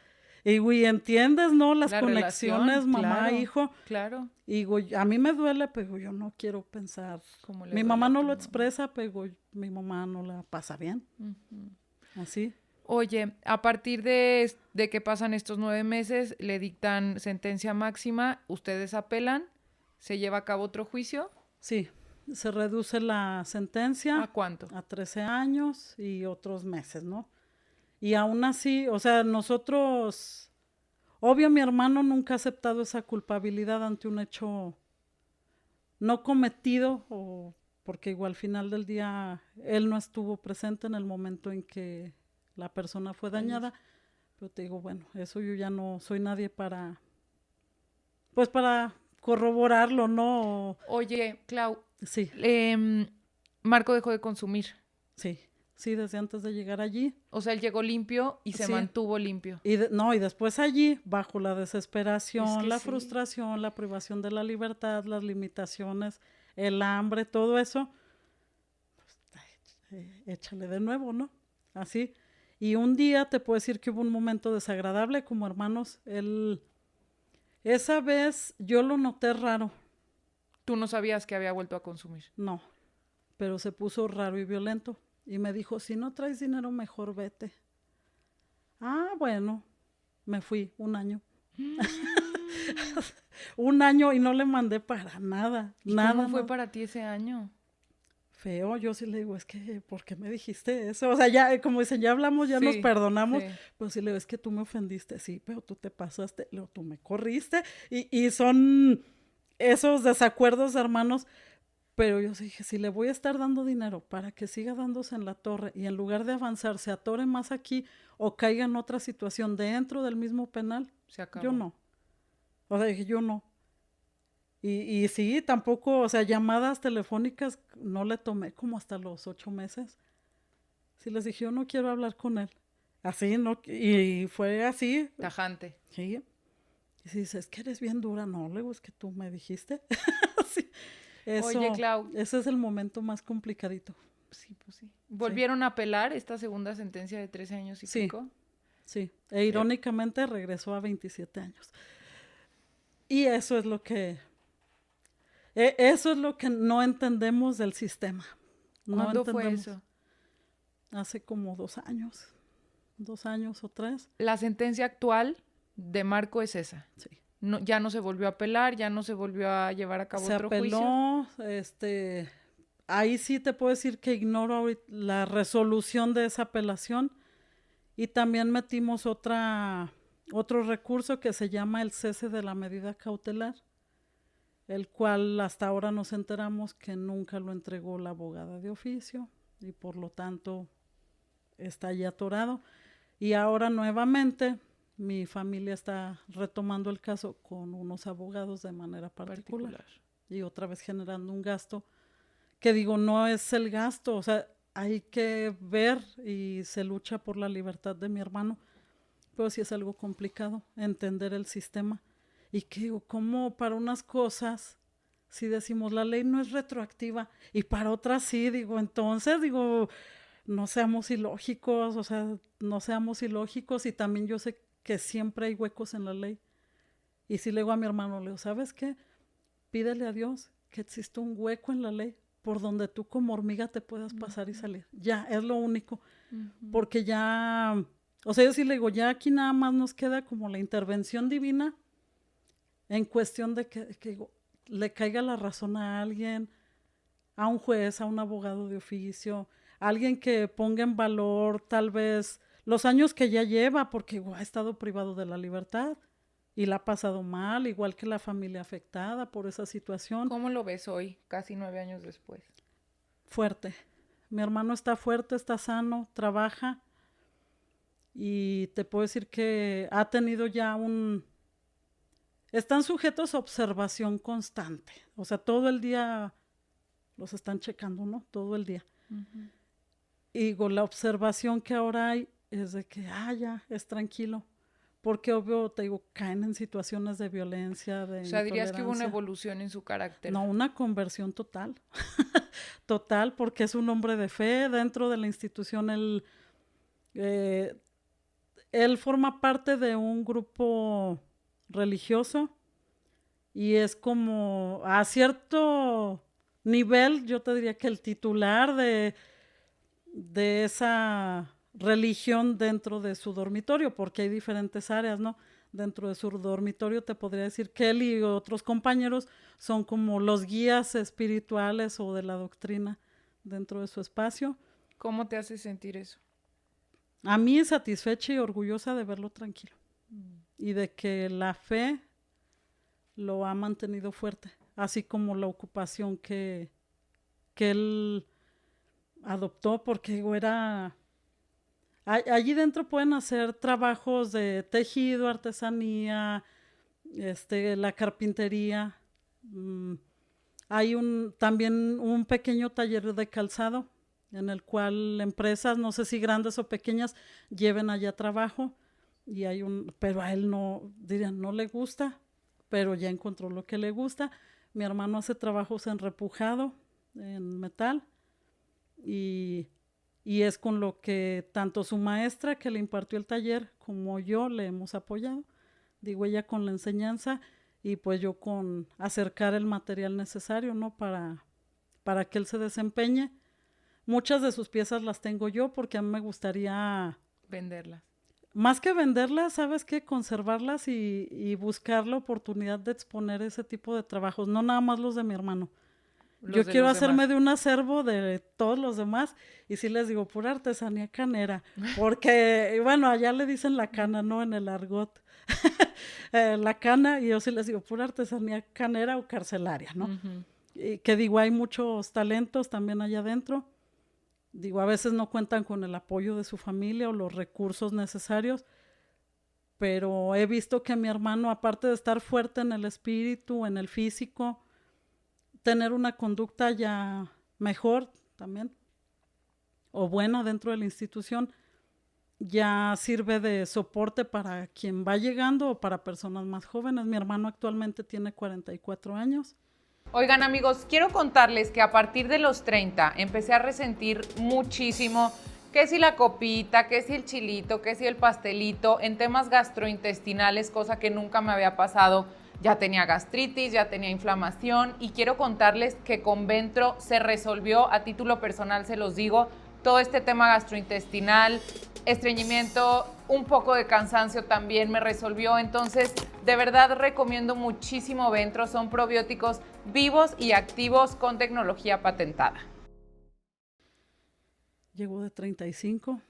Y digo, y entiendes, ¿no? Las conexiones, mamá, hijo. Claro. Y digo, a mí me duele, pero yo no quiero pensar. Mi mamá no lo expresa, pero mi mamá no la pasa bien. Así. Oye, a partir de que pasan estos 9 meses, le dictan sentencia máxima, ustedes apelan, ¿se lleva a cabo otro juicio? Sí. Se reduce la sentencia. ¿A cuánto? A 13 años y otros meses, ¿no? Y aún así, o sea, nosotros, obvio, mi hermano nunca ha aceptado esa culpabilidad ante un hecho no cometido, porque igual al final del día él no estuvo presente en el momento en que la persona fue dañada. Pero te digo, bueno, eso yo ya no soy nadie para corroborarlo, ¿no? Oye, Clau. Sí. Marco dejó de consumir. Sí, desde antes de llegar allí. O sea, él llegó limpio y se mantuvo limpio. Y después allí, bajo la desesperación, la frustración, la privación de la libertad, las limitaciones, el hambre, todo eso, pues, échale de nuevo, ¿no? Así. Y un día te puedo decir que hubo un momento desagradable como hermanos. Esa vez yo lo noté raro. ¿Tú no sabías que había vuelto a consumir? No, pero se puso raro y violento. Y me dijo, si no traes dinero, mejor vete. Ah, bueno, me fui 1 año. 1 año y no le mandé para nada. ¿Y nada, cómo fue para ti ese año? feo. Yo sí le digo, es que, ¿por qué me dijiste eso? O sea, ya, como dicen, ya hablamos, ya nos Sí, perdonamos. sí. Pues sí le digo, es que tú me ofendiste, sí, pero tú te pasaste, luego tú me corriste. Y son esos desacuerdos de hermanos. Pero yo sí dije, si le voy a estar dando dinero para que siga dándose en la torre y en lugar de avanzar se atore más aquí o caiga en otra situación dentro del mismo penal, Se yo acabó. no. O sea, dije, yo no. Y sí, tampoco, o sea, llamadas telefónicas no le tomé como hasta los 8 meses. Sí les dije, yo no quiero hablar con él. Así, ¿no? Y fue así, Tajante. sí. Y si dices, es que eres bien dura, no, luego es que tú me dijiste. Sí, Oye, eso, Clau, ese es el momento más complicadito. sí, pues sí. Sí, ¿Volvieron a apelar esta segunda sentencia de 13 años y sí, pico? sí. E Eh, irónicamente regresó a 27 años. Y eso es lo que no entendemos del sistema. No ¿Cuándo fue entendemos. eso? Hace como 2 años, 2 años o 3. La sentencia actual de Marco es esa. Sí. No, ya no se volvió a apelar, ya no se volvió a llevar a cabo Se otro juicio. apeló, ahí sí te puedo decir que ignoro la resolución de esa apelación y también metimos otro recurso que se llama el cese de la medida cautelar, el cual hasta ahora nos enteramos que nunca lo entregó la abogada de oficio y por lo tanto está ya atorado. Y ahora nuevamente mi familia está retomando el caso con unos abogados de manera particular. Y otra vez generando un gasto que digo, no es el gasto, o sea, hay que ver y se lucha por la libertad de mi hermano, pero sí es algo complicado entender el sistema. Y que digo, como para unas cosas, si decimos la ley no es retroactiva y para otras sí, digo, entonces, digo, no seamos ilógicos, o sea, no seamos ilógicos y también yo sé que siempre hay huecos en la ley. Y si le digo a mi hermano, le digo, ¿sabes qué? Pídele a Dios que exista un hueco en la ley por donde tú como hormiga te puedas pasar y salir. Ya, es lo único. Porque ya, o sea, yo sí le digo, ya aquí nada más nos queda como la intervención divina en cuestión de que digo, le caiga la razón a alguien, a un juez, a un abogado de oficio, a alguien que ponga en valor tal vez los años que ya lleva, porque ha estado privado de la libertad y la ha pasado mal, igual que la familia afectada por esa situación. ¿Cómo lo ves hoy, casi 9 años después? Fuerte. Mi hermano está fuerte, está sano, trabaja y te puedo decir que ha tenido ya están sujetos a observación constante. O sea, todo el día los están checando, ¿no? Todo el día. Y con la observación que ahora hay es de que, ya, es tranquilo. Porque obvio, te digo, caen en situaciones de violencia, de O sea, dirías que hubo una intolerancia. evolución en su carácter. No, una conversión total. Total, porque es un hombre de fe dentro de la institución. Él forma parte de un grupo religioso y es como a cierto nivel, yo te diría que el titular de esa religión dentro de su dormitorio, porque hay diferentes áreas, ¿no? Dentro de su dormitorio te podría decir que él y otros compañeros son como los guías espirituales o de la doctrina dentro de su espacio. ¿Cómo te hace sentir eso? A mí satisfecha y orgullosa de verlo tranquilo y de que la fe lo ha mantenido fuerte, así como la ocupación que él adoptó, porque digo, allí dentro pueden hacer trabajos de tejido, artesanía, la carpintería. Hay también un pequeño taller de calzado en el cual empresas, no sé si grandes o pequeñas, lleven allá trabajo y pero a él no, dirían, no le gusta, pero ya encontró lo que le gusta. Mi hermano hace trabajos en repujado, en metal, y es con lo que tanto su maestra que le impartió el taller como yo le hemos apoyado. Digo, ella con la enseñanza y pues yo con acercar el material necesario, ¿no? Para que él se desempeñe. Muchas de sus piezas las tengo yo porque a mí me gustaría venderlas. Más que venderlas, ¿sabes qué? Conservarlas y buscar la oportunidad de exponer ese tipo de trabajos, no nada más los de mi hermano. Yo quiero hacerme de un acervo de todos los demás y sí les digo, pura artesanía canera, porque, bueno, allá le dicen la cana, ¿no? En el argot, la cana, y yo sí les digo, pura artesanía canera o carcelaria, ¿no? Y que digo, hay muchos talentos también allá adentro. Digo, a veces no cuentan con el apoyo de su familia o los recursos necesarios, pero he visto que mi hermano, aparte de estar fuerte en el espíritu, en el físico, tener una conducta ya mejor también, o buena dentro de la institución, ya sirve de soporte para quien va llegando o para personas más jóvenes. Mi hermano actualmente tiene 44 años. Oigan, amigos, quiero contarles que a partir de los 30 empecé a resentir muchísimo que si la copita, que si el chilito, que si el pastelito, en temas gastrointestinales, cosa que nunca me había pasado. Ya tenía gastritis, ya tenía inflamación y quiero contarles que con Ventro se resolvió, a título personal se los digo, todo este tema gastrointestinal, estreñimiento, un poco de cansancio también me resolvió. Entonces, de verdad recomiendo muchísimo Ventro. Son probióticos vivos y activos con tecnología patentada. Llegó de 35.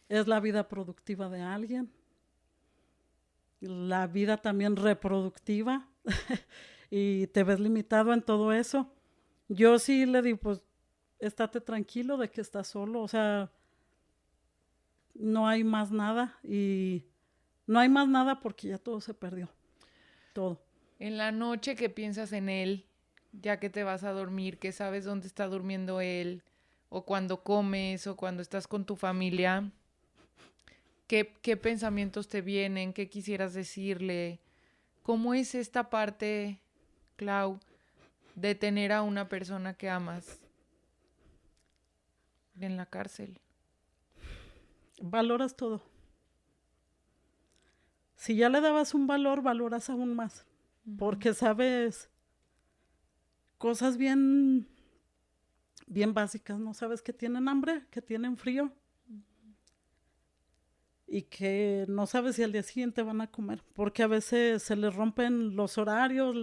Es la vida productiva de alguien. La vida también reproductiva. Y te ves limitado en todo eso. Yo sí le digo, pues, estate tranquilo de que estás solo. O sea, no hay más nada. Y no hay más nada porque ya todo se perdió. Todo. En la noche que piensas en él, ya que te vas a dormir, que sabes dónde está durmiendo él, o cuando comes, o cuando estás con tu familia, ¿qué pensamientos te vienen? ¿Qué quisieras decirle? ¿Cómo es esta parte, Clau, de tener a una persona que amas en la cárcel? Valoras todo. Si ya le dabas un valor, valoras aún más. Porque sabes cosas bien básicas, ¿no? Sabes que tienen hambre, que tienen frío y que no sabes si al día siguiente van a comer, porque a veces se les rompen los horarios,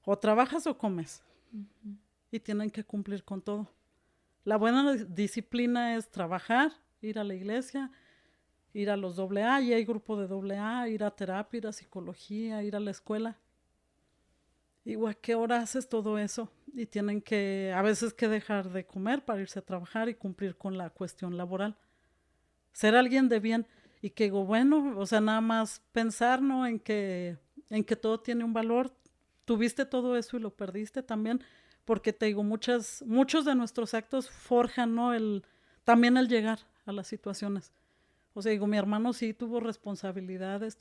o trabajas o comes, y tienen que cumplir con todo. La buena disciplina es trabajar, ir a la iglesia, ir a los AA, y hay grupo de AA, ir a terapia, ir a psicología, ir a la escuela. Digo, ¿a qué hora haces todo eso? Y tienen que, a veces, que dejar de comer para irse a trabajar y cumplir con la cuestión laboral. Ser alguien de bien y que digo, bueno, o sea, nada más pensar, ¿no? En que todo tiene un valor. Tuviste todo eso y lo perdiste también, porque te digo, muchos de nuestros actos forjan, ¿no? También el llegar a las situaciones. O sea, digo, mi hermano sí tuvo responsabilidades,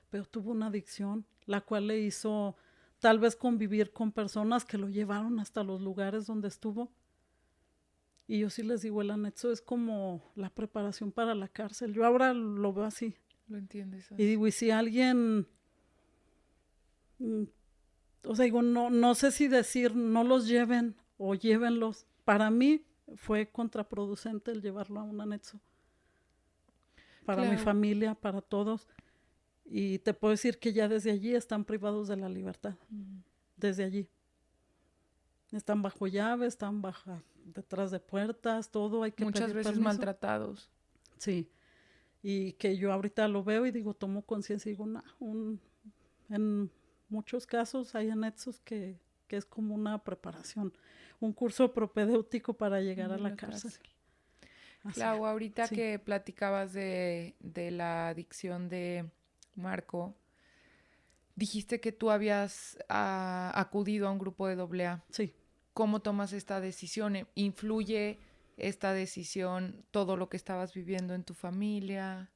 pero tuvo una adicción, la cual le hizo tal vez convivir con personas que lo llevaron hasta los lugares donde estuvo. Y yo sí les digo, el anexo es como la preparación para la cárcel. Yo ahora lo veo así. Lo entiendes así. Y digo, y si alguien, o sea, digo, no sé si decir no los lleven o llévenlos. Para mí fue contraproducente el llevarlo a un anexo. Para mi familia, para todos. Y te puedo decir que ya desde allí están privados de la libertad. Desde allí. Están bajo llave, están detrás de puertas, todo hay que muchas pedir veces permiso. Maltratados. Sí. Y que yo ahorita lo veo y digo, tomo conciencia y digo, en muchos casos hay anexos que es como una preparación, un curso propedéutico para llegar a la cárcel. Clau, ahorita que platicabas de la adicción de Marco, dijiste que tú habías acudido a un grupo de AA. Sí. ¿Cómo tomas esta decisión? ¿Influye esta decisión todo lo que estabas viviendo en tu familia?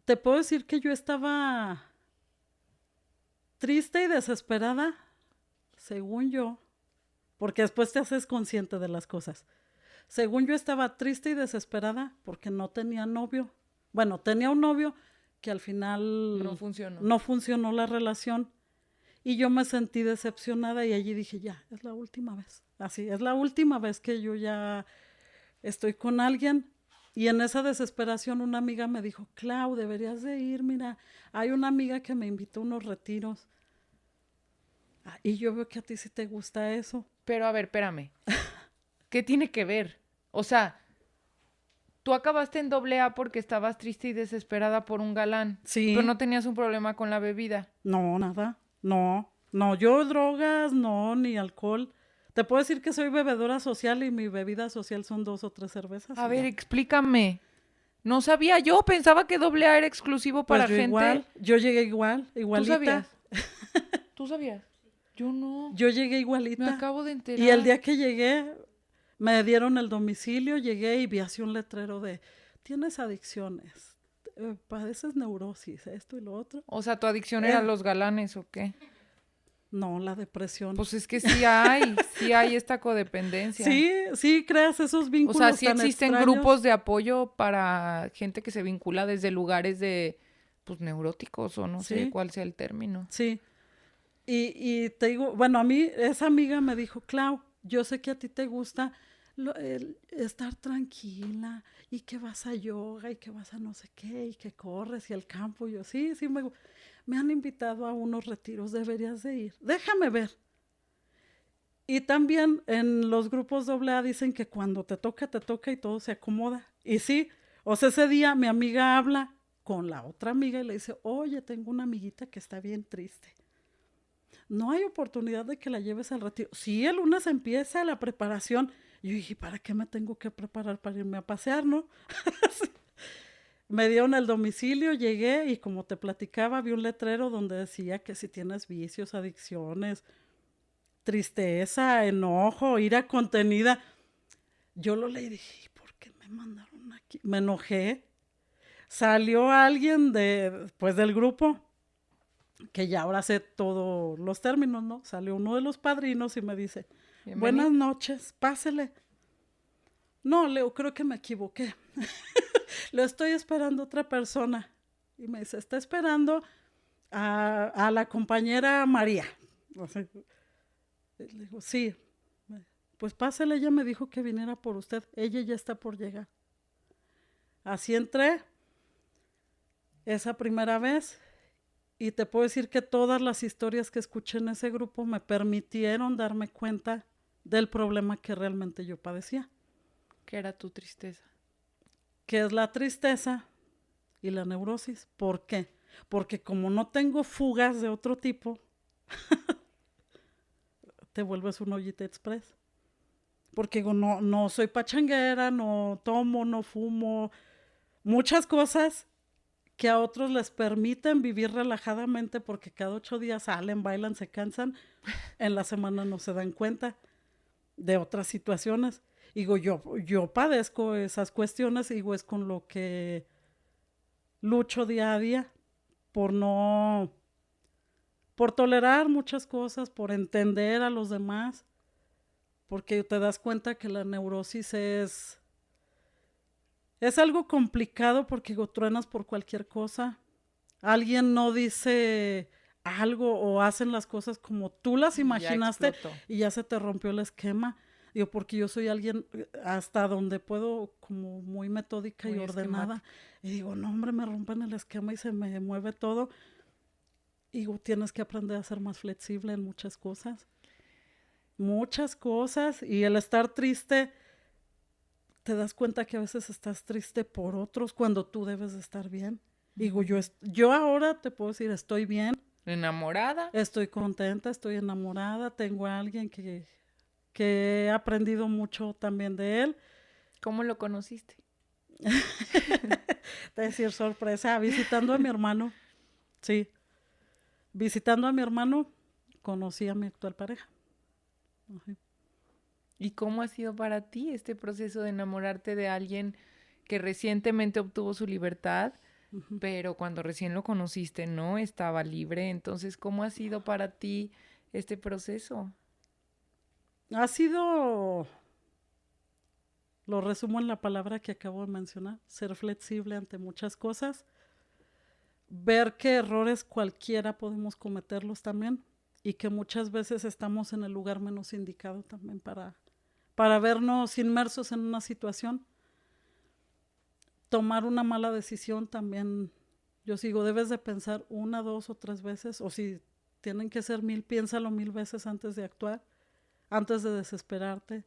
Te puedo decir que yo estaba triste y desesperada, según yo, porque después te haces consciente de las cosas. Según yo estaba triste y desesperada porque no tenía novio. Bueno, tenía un novio que al final no funcionó la relación y yo me sentí decepcionada y allí dije, ya, es la última vez. Así, es la última vez que yo ya estoy con alguien. Y en esa desesperación una amiga me dijo, Clau, deberías de ir, mira, hay una amiga que me invitó a unos retiros. Y yo veo que a ti sí te gusta eso. Pero a ver, espérame. ¿Qué tiene que ver? O sea, tú acabaste en doble A porque estabas triste y desesperada por un galán, pero Sí, no tenías un problema con la bebida. no, nada. No, no, yo drogas, no, ni alcohol. Te puedo decir que soy bebedora social y mi bebida social son 2 o 3 cervezas A y ver, ya. explícame. No sabía yo, pensaba que doble A era exclusivo Pues para yo gente. igual, yo llegué igual, ¿Tú igualita. sabías? ¿Tú sabías? Yo no. Yo llegué Me igualita. acabo de Y el enterar. día que llegué, me dieron el domicilio, llegué y vi así un letrero de, tienes adicciones, padeces neurosis, esto y lo otro. O sea, ¿tu adicción era a Eh, los galanes o qué? no, la depresión. Pues es que sí hay esta codependencia. Sí, sí, creas esos O sea, vínculos sí tan existen extraños. grupos de apoyo para gente que se vincula desde lugares de, pues, neuróticos o no sé Sí, cuál sea el término. sí. Y te digo, bueno, a mí esa amiga me dijo, Clau, yo sé que a ti te gusta el estar tranquila y que vas a yoga y que vas a no sé qué y que corres y al campo. Y yo, sí, sí, me han invitado a unos retiros, deberías de ir. Déjame ver. Y también en los grupos AA dicen que cuando te toca y todo se acomoda. Y sí, o sea, ese día mi amiga habla con la otra amiga y le dice, oye, tengo una amiguita que está bien triste. No hay oportunidad de que la lleves al retiro. Sí, el lunes empieza la preparación. Y yo dije, ¿para qué me tengo que preparar para irme a pasear, no? Me dieron el domicilio, llegué y como te platicaba, vi un letrero donde decía que si tienes vicios, adicciones, tristeza, enojo, ira contenida. Yo lo leí y dije, ¿y por qué me mandaron aquí? Me enojé. Salió alguien pues, del grupo, que ya ahora sé todos los términos, ¿no? Salió uno de los padrinos y me dice, buenas Bienvenida. noches, pásele. No, Leo, creo que me equivoqué. Lo estoy esperando otra persona. Y me dice, está esperando a la compañera María. O sea, le digo, sí. Pues pásele, ella me dijo que viniera por usted. Ella ya está por llegar. Así entré esa primera vez y te puedo decir que todas las historias que escuché en ese grupo me permitieron darme cuenta del problema que realmente yo padecía, ¿Qué era tu tristeza? que es la tristeza y la neurosis. ¿Por qué? Porque como no tengo fugas de otro tipo, te vuelves un ollita express. Porque no, no soy pachanguera, no tomo, no fumo, muchas cosas que a otros les permiten vivir relajadamente porque cada 8 días salen, bailan, se cansan, en la semana no se dan cuenta de otras situaciones. Digo, yo padezco esas cuestiones, digo, es con lo que lucho día a día por no, por tolerar muchas cosas, por entender a los demás, porque te das cuenta que la neurosis es algo complicado porque truenas por cualquier cosa. Alguien no dice algo o hacen las cosas como tú las Ya imaginaste explotó. y ya se te rompió el esquema. Digo, porque yo soy alguien hasta donde puedo como muy metódica y Muy ordenada. esquemática. Y digo, no, hombre, me rompen el esquema y se me mueve todo. Y digo, tienes que aprender a ser más flexible en muchas cosas. Muchas cosas. Y el estar triste, te das cuenta que a veces estás triste por otros cuando tú debes de estar bien. Digo, yo ahora te puedo decir, estoy bien, ¿Enamorada? estoy contenta, estoy enamorada, tengo a alguien que he aprendido mucho también de él. ¿Cómo lo conociste? Te decir sorpresa, visitando a mi hermano, sí, visitando a mi hermano, conocí a mi actual pareja. Ajá. ¿Y cómo ha sido para ti este proceso de enamorarte de alguien que recientemente obtuvo su libertad, Uh-huh. pero cuando recién lo conociste no estaba libre? Entonces, ¿cómo ha sido para ti este proceso? Ha sido, lo resumo en la palabra que acabo de mencionar, ser flexible ante muchas cosas, ver que errores cualquiera podemos cometerlos también y que muchas veces estamos en el lugar menos indicado también para vernos inmersos en una situación. Tomar una mala decisión también, yo sigo, debes de pensar 1, 2 o 3 veces, o si tienen que ser 1000, piénsalo 1000 veces antes de actuar, antes de desesperarte.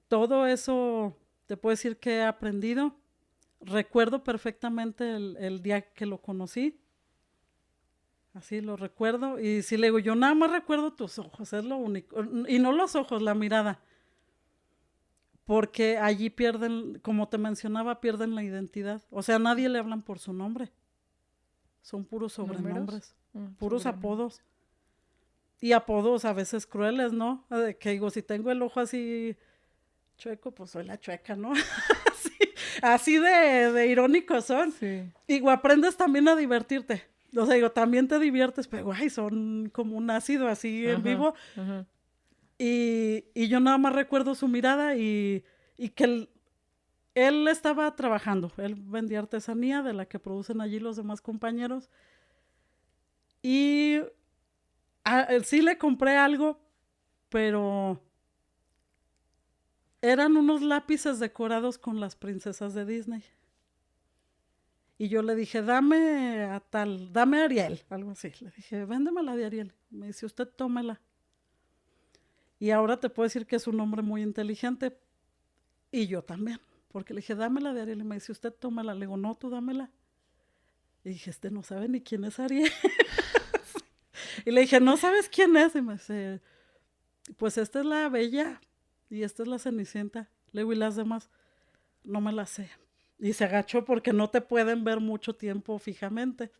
Todo eso te puedo decir que he aprendido. Recuerdo perfectamente el día que lo conocí. Así lo recuerdo. Y si le digo, yo nada más recuerdo tus ojos, es lo único. Y no los ojos, la mirada. Porque allí pierden, como te mencionaba, pierden la identidad. O sea, a nadie le hablan por su nombre. Son puros sobrenombres, puros apodos. Y apodos a veces crueles, ¿no? Que digo, si tengo el ojo así chueco, pues soy la chueca, ¿no? así de irónicos son. Sí. Y aprendes también a divertirte. O sea, digo, también te diviertes, pero ay, son como un ácido así en vivo. Ajá. Y yo nada más recuerdo su mirada y que él estaba trabajando. Él vendía artesanía de la que producen allí los demás compañeros. Y sí le compré algo, pero eran unos lápices decorados con las princesas de Disney. Y yo le dije, dame a Ariel, algo así. Le dije, véndemela de Ariel. Me dice, usted tómela. Y ahora te puedo decir que es un hombre muy inteligente. Y yo también. Porque le dije, dámela de Ariel. Y me dice, usted tómela. Le digo, no, tú dámela. Y dije, no sabe ni quién es Ariel. Y le dije, ¿no sabes quién es? Y me dice, pues esta es la Bella y esta es la Cenicienta. Le digo, ¿y las demás? No me las sé. Y se agachó porque no te pueden ver mucho tiempo fijamente.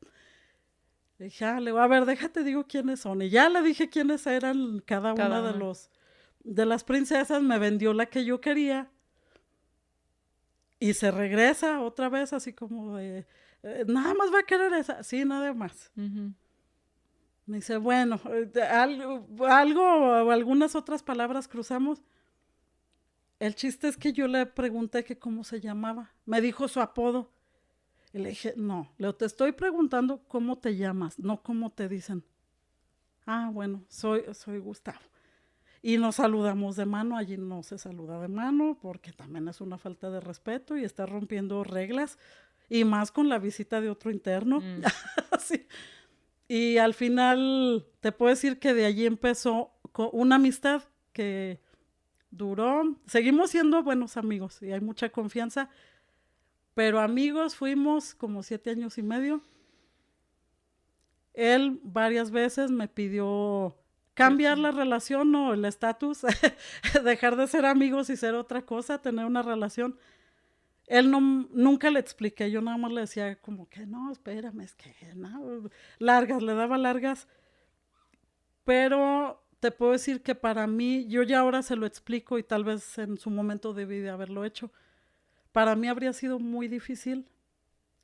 Le dije, le digo, a ver, déjate, digo quiénes son. Y ya le dije quiénes eran cada una de las princesas. Me vendió la que yo quería. Y se regresa otra vez así como de, nada más va a querer esa. Sí, nada más. Uh-huh. Me dice, bueno, algo o algunas otras palabras cruzamos. El chiste es que yo le pregunté que cómo se llamaba. Me dijo su apodo. Y le dije, no, te estoy preguntando cómo te llamas, no cómo te dicen. Ah, bueno, soy Gustavo. Y nos saludamos de mano. Allí no se saluda de mano porque también es una falta de respeto y está rompiendo reglas. Y más con la visita de otro interno. Sí. Y al final te puedo decir que de allí empezó una amistad que duró. Seguimos siendo buenos amigos y hay mucha confianza. Pero amigos fuimos como 7 años y medio. Él varias veces me pidió cambiar la relación o el estatus, dejar de ser amigos y ser otra cosa, tener una relación. Él nunca le expliqué, yo nada más le decía como que no, espérame, es que no, le daba largas. Pero te puedo decir que para mí, yo ya ahora se lo explico y tal vez en su momento debí de haberlo hecho. Para mí habría sido muy difícil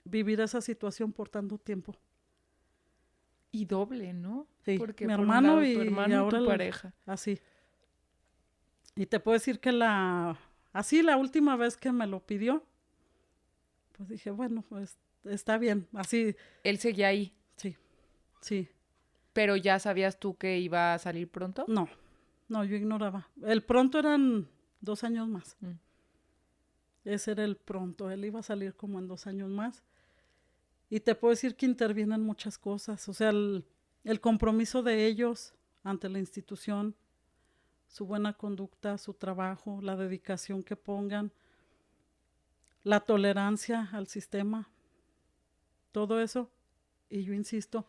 vivir esa situación por tanto tiempo. Y doble, ¿no? Sí, porque mi hermano tu hermano ahora y tu pareja. Así. Y te puedo decir que la última vez que me lo pidió, pues dije, bueno, pues está bien, así. Él seguía ahí. Sí. ¿Pero ya sabías tú que iba a salir pronto? No, yo ignoraba. El pronto eran 2 años más. Ese era el pronto, él iba a salir como en 2 años más. Y te puedo decir que intervienen muchas cosas, o sea, el compromiso de ellos ante la institución, su buena conducta, su trabajo, la dedicación que pongan, la tolerancia al sistema, todo eso. Y yo insisto,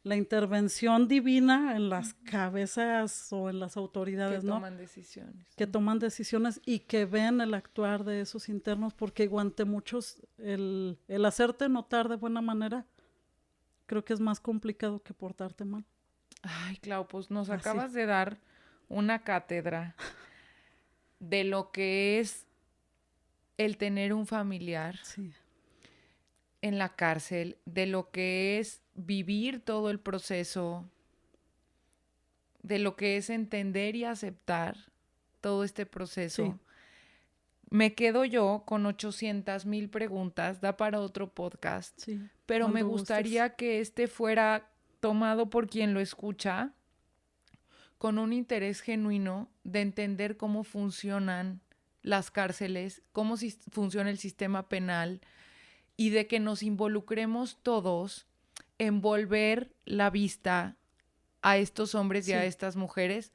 la intervención divina en las cabezas o en las autoridades, que ¿no? toman decisiones. Que toman decisiones y que ven el actuar de esos internos, porque ante muchos el hacerte notar de buena manera creo que es más complicado que portarte mal. Ay, Clau, pues nos acabas de dar una cátedra de lo que es el tener un familiar en la cárcel, de lo que es vivir todo el proceso, de lo que es entender y aceptar todo este proceso. Sí. Me quedo yo con 800,000 preguntas, da para otro podcast, pero me gustaría que este fuera tomado por quien lo escucha con un interés genuino de entender cómo funcionan las cárceles, cómo funciona el sistema penal y de que nos involucremos todos en volver la vista a estos hombres y a Sí. estas mujeres,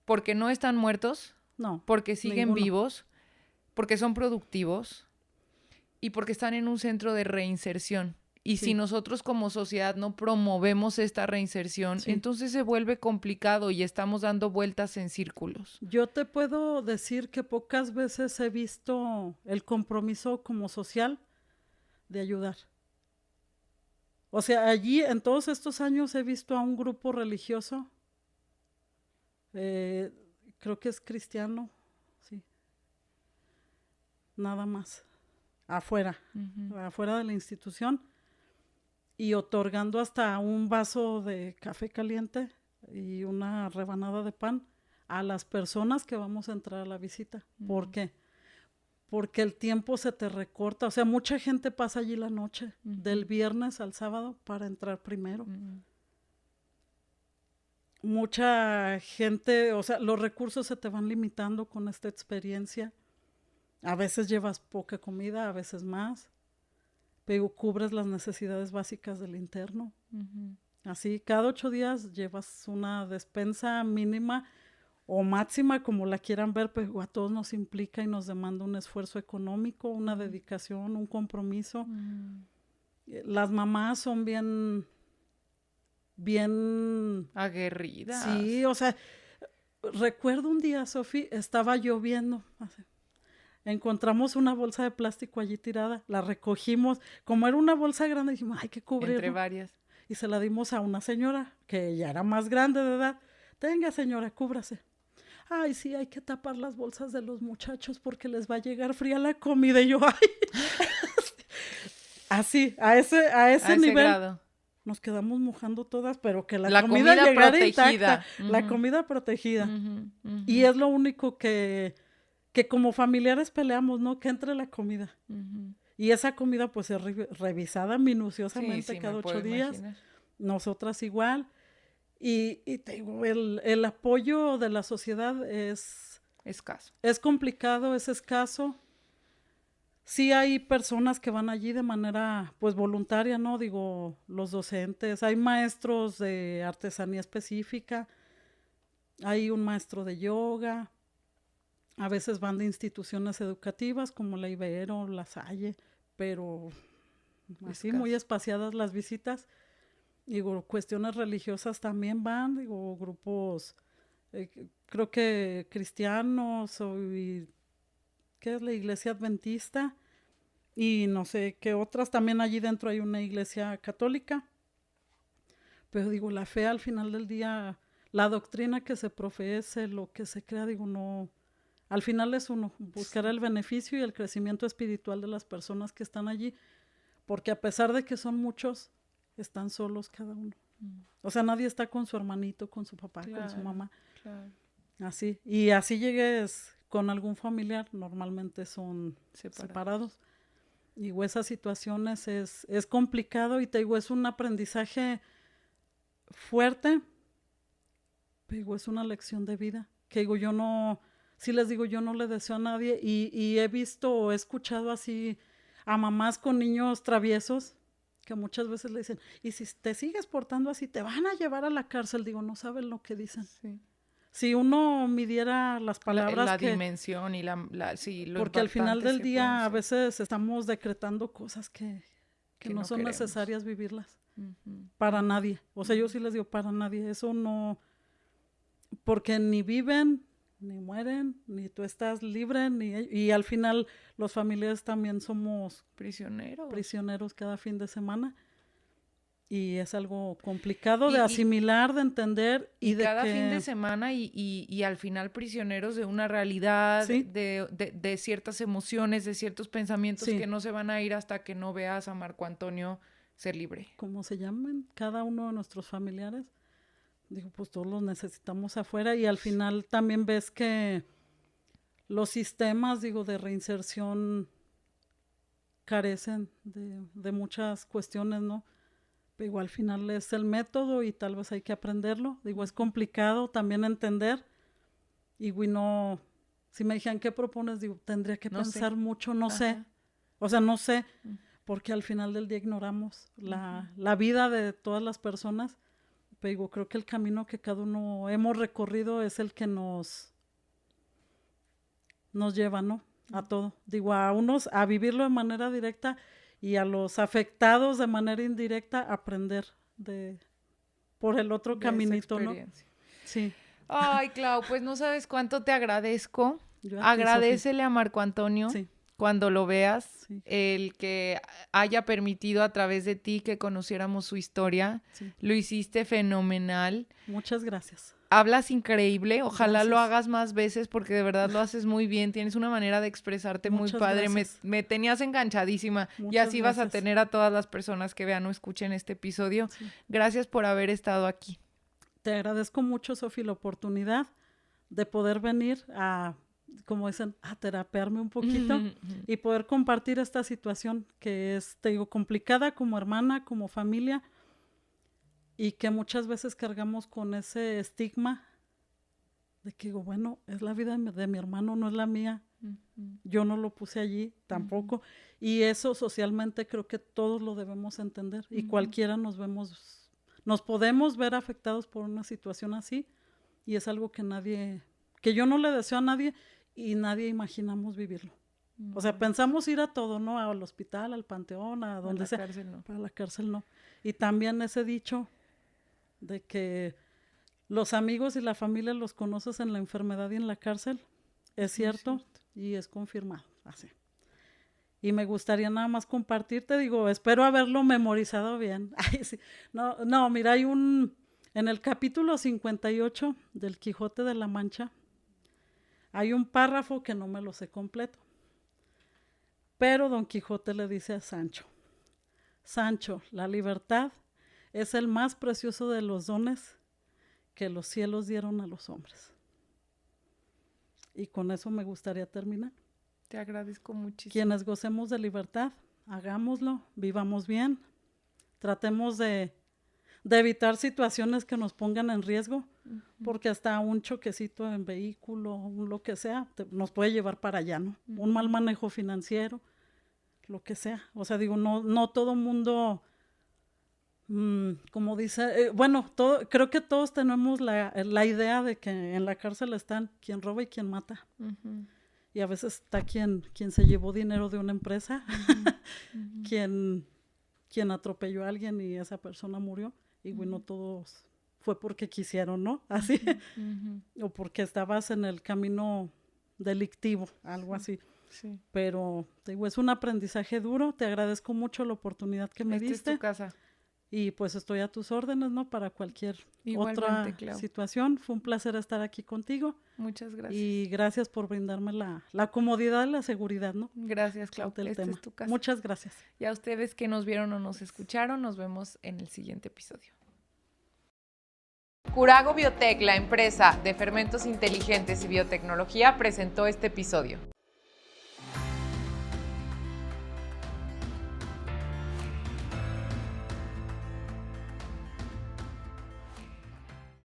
porque no están muertos, No, porque siguen ninguno. vivos, porque son productivos y porque están en un centro de reinserción. Y si Sí. nosotros como sociedad no promovemos esta reinserción, Sí. entonces se vuelve complicado y estamos dando vueltas en círculos. Yo te puedo decir que pocas veces he visto el compromiso como social de ayudar. O sea, allí en todos estos años he visto a un grupo religioso, eh, creo que es cristiano, sí, nada más, afuera, afuera de la institución, y otorgando hasta un vaso de café caliente y una rebanada de pan a las personas que vamos a entrar a la visita. ¿Por qué? Porque el tiempo se te recorta. O sea, mucha gente pasa allí la noche, del viernes al sábado, para entrar primero. Mucha gente, o sea, los recursos se te van limitando con esta experiencia. A veces llevas poca comida, a veces más, pero cubres las necesidades básicas del interno. Así, cada 8 días llevas una despensa mínima o máxima, como la quieran ver, pero a todos nos implica y nos demanda un esfuerzo económico, una dedicación, un compromiso. Las mamás son bien aguerridas. Sí, o sea, recuerdo un día, Sofi, estaba lloviendo, encontramos una bolsa de plástico allí tirada, la recogimos, como era una bolsa grande, dijimos, hay que cubrirla. Entre varias. Y se la dimos a una señora, que ya era más grande de edad. Tenga, señora, cúbrase. Ay, sí, hay que tapar las bolsas de los muchachos porque les va a llegar fría la comida. Y yo, ay. Así, a ese nivel. Grado. Nos quedamos mojando todas, pero que la comida llegara protegida. Intacta. La comida protegida. Y es lo único que como familiares peleamos, ¿no? Que entre la comida. Y esa comida pues es revisada minuciosamente cada 8 días. Imaginar. Nosotras igual. Y te digo, el apoyo de la sociedad es escaso. Es complicado, es escaso. Sí hay personas que van allí de manera pues voluntaria, ¿no? Digo, los docentes, hay maestros de artesanía específica, hay un maestro de yoga, a veces van de instituciones educativas como la Ibero, la Salle, pero así muy espaciadas las visitas. Digo, cuestiones religiosas también van, digo, grupos, creo que cristianos, ¿qué es la iglesia adventista? Y no sé qué otras, también allí dentro hay una iglesia católica. Pero digo, la fe al final del día, la doctrina que se profese, lo que se crea, digo, no, al final es uno, buscar el beneficio y el crecimiento espiritual de las personas que están allí, porque a pesar de que son muchos, están solos cada uno. O sea, nadie está con su hermanito, con su papá, claro, con su mamá. Claro. Así. Y así llegues con algún familiar, normalmente son separados. Y esas situaciones es complicado y te digo, es un aprendizaje fuerte, pero es una lección de vida. Que digo, yo no, sí les digo, yo no le deseo a nadie y he visto o he escuchado así a mamás con niños traviesos que muchas veces le dicen, y si te sigues portando así, te van a llevar a la cárcel. Digo, no saben lo que dicen. Sí. Si uno midiera las palabras la dimensión y sí, lo porque al final del día a veces estamos decretando cosas que no son queremos. Necesarias vivirlas. Para nadie. O sea, yo sí les digo, para nadie. Eso no, porque ni viven, ni mueren, ni tú estás libre, y al final los familiares también somos prisioneros cada fin de semana. Y es algo complicado de asimilar, de entender. Y de cada fin de semana y al final prisioneros de una realidad, ¿sí? de ciertas emociones, de ciertos pensamientos que no se van a ir hasta que no veas a Marco Antonio ser libre. Como se llaman cada uno de nuestros familiares. Digo, pues todos los necesitamos afuera y al final también ves que los sistemas, digo, de reinserción carecen de muchas cuestiones, ¿no? Digo, al final es el método y tal vez hay que aprenderlo. Digo, es complicado también entender. Y no, si me dijeran, ¿qué propones? Digo, tendría que pensar mucho, no sé. O sea, no sé. porque al final del día ignoramos la vida de todas las personas. Pero digo, creo que el camino que cada uno hemos recorrido es el que nos lleva, ¿no? A todo. Digo, a unos a vivirlo de manera directa y a los afectados de manera indirecta aprender por el otro caminito, ¿no? Sí. Ay, Clau, pues no sabes cuánto te agradezco. Yo a ti, Agradécele a Marco Antonio. Sí. Cuando lo veas, Sí. el que haya permitido a través de ti que conociéramos su historia. Sí. Lo hiciste fenomenal. Muchas gracias. Hablas increíble, ojalá Gracias. lo hagas más veces porque de verdad lo haces muy bien, tienes una manera de expresarte muy Muchas padre, gracias. me tenías enganchadísima y Muchas así vas a gracias. tener a todas las personas que vean o escuchen este episodio. Sí. Gracias por haber estado aquí. Te agradezco mucho, Sofi, la oportunidad de poder venir a, como dicen, a terapearme un poquito y poder compartir esta situación que es, te digo, complicada como hermana, como familia, y que muchas veces cargamos con ese estigma de que digo, bueno, es la vida de mi hermano, no es la mía. Yo no lo puse allí tampoco. Y eso socialmente creo que todos lo debemos entender. Y cualquiera nos podemos ver afectados por una situación así. Y es algo que yo no le deseo a nadie y nadie imaginamos vivirlo. O sea, pensamos ir a todo, ¿no? Al hospital, al panteón, a donde sea. Cárcel, no. Para la cárcel no. Y también ese dicho de que los amigos y la familia los conoces en la enfermedad y en la cárcel, es cierto y es confirmado, así. Y me gustaría nada más compartirte, digo, espero haberlo memorizado bien. Ay, sí. No, mira, en el capítulo 58 del Quijote de la Mancha, hay un párrafo que no me lo sé completo. Pero Don Quijote le dice a Sancho, Sancho, la libertad es el más precioso de los dones que los cielos dieron a los hombres. Y con eso me gustaría terminar. Te agradezco muchísimo. Quienes gocemos de libertad, hagámoslo, vivamos bien, tratemos de evitar situaciones que nos pongan en riesgo, porque hasta un choquecito en vehículo, lo que sea, nos puede llevar para allá, ¿no? Un mal manejo financiero, lo que sea. O sea, digo, no todo mundo, como dice, creo que todos tenemos la idea de que en la cárcel están quien roba y quien mata. Y a veces está quien se llevó dinero de una empresa, quien atropelló a alguien y esa persona murió. Y bueno, todos fue porque quisieron, ¿no? Así. O porque estabas en el camino delictivo, algo así. Sí. Pero te digo, es un aprendizaje duro. Te agradezco mucho la oportunidad que me diste. Esta es tu casa. Y pues estoy a tus órdenes, ¿no? Para cualquier Igualmente, otra Clau. situación. Fue un placer estar aquí contigo. Muchas gracias. Y gracias por brindarme la comodidad y la seguridad, ¿no? Gracias, Clau. Del Esta tema. es tu casa. Muchas gracias. Y a ustedes que nos vieron o nos escucharon, nos vemos en el siguiente episodio. Curago Biotech, la empresa de fermentos inteligentes y biotecnología, presentó este episodio.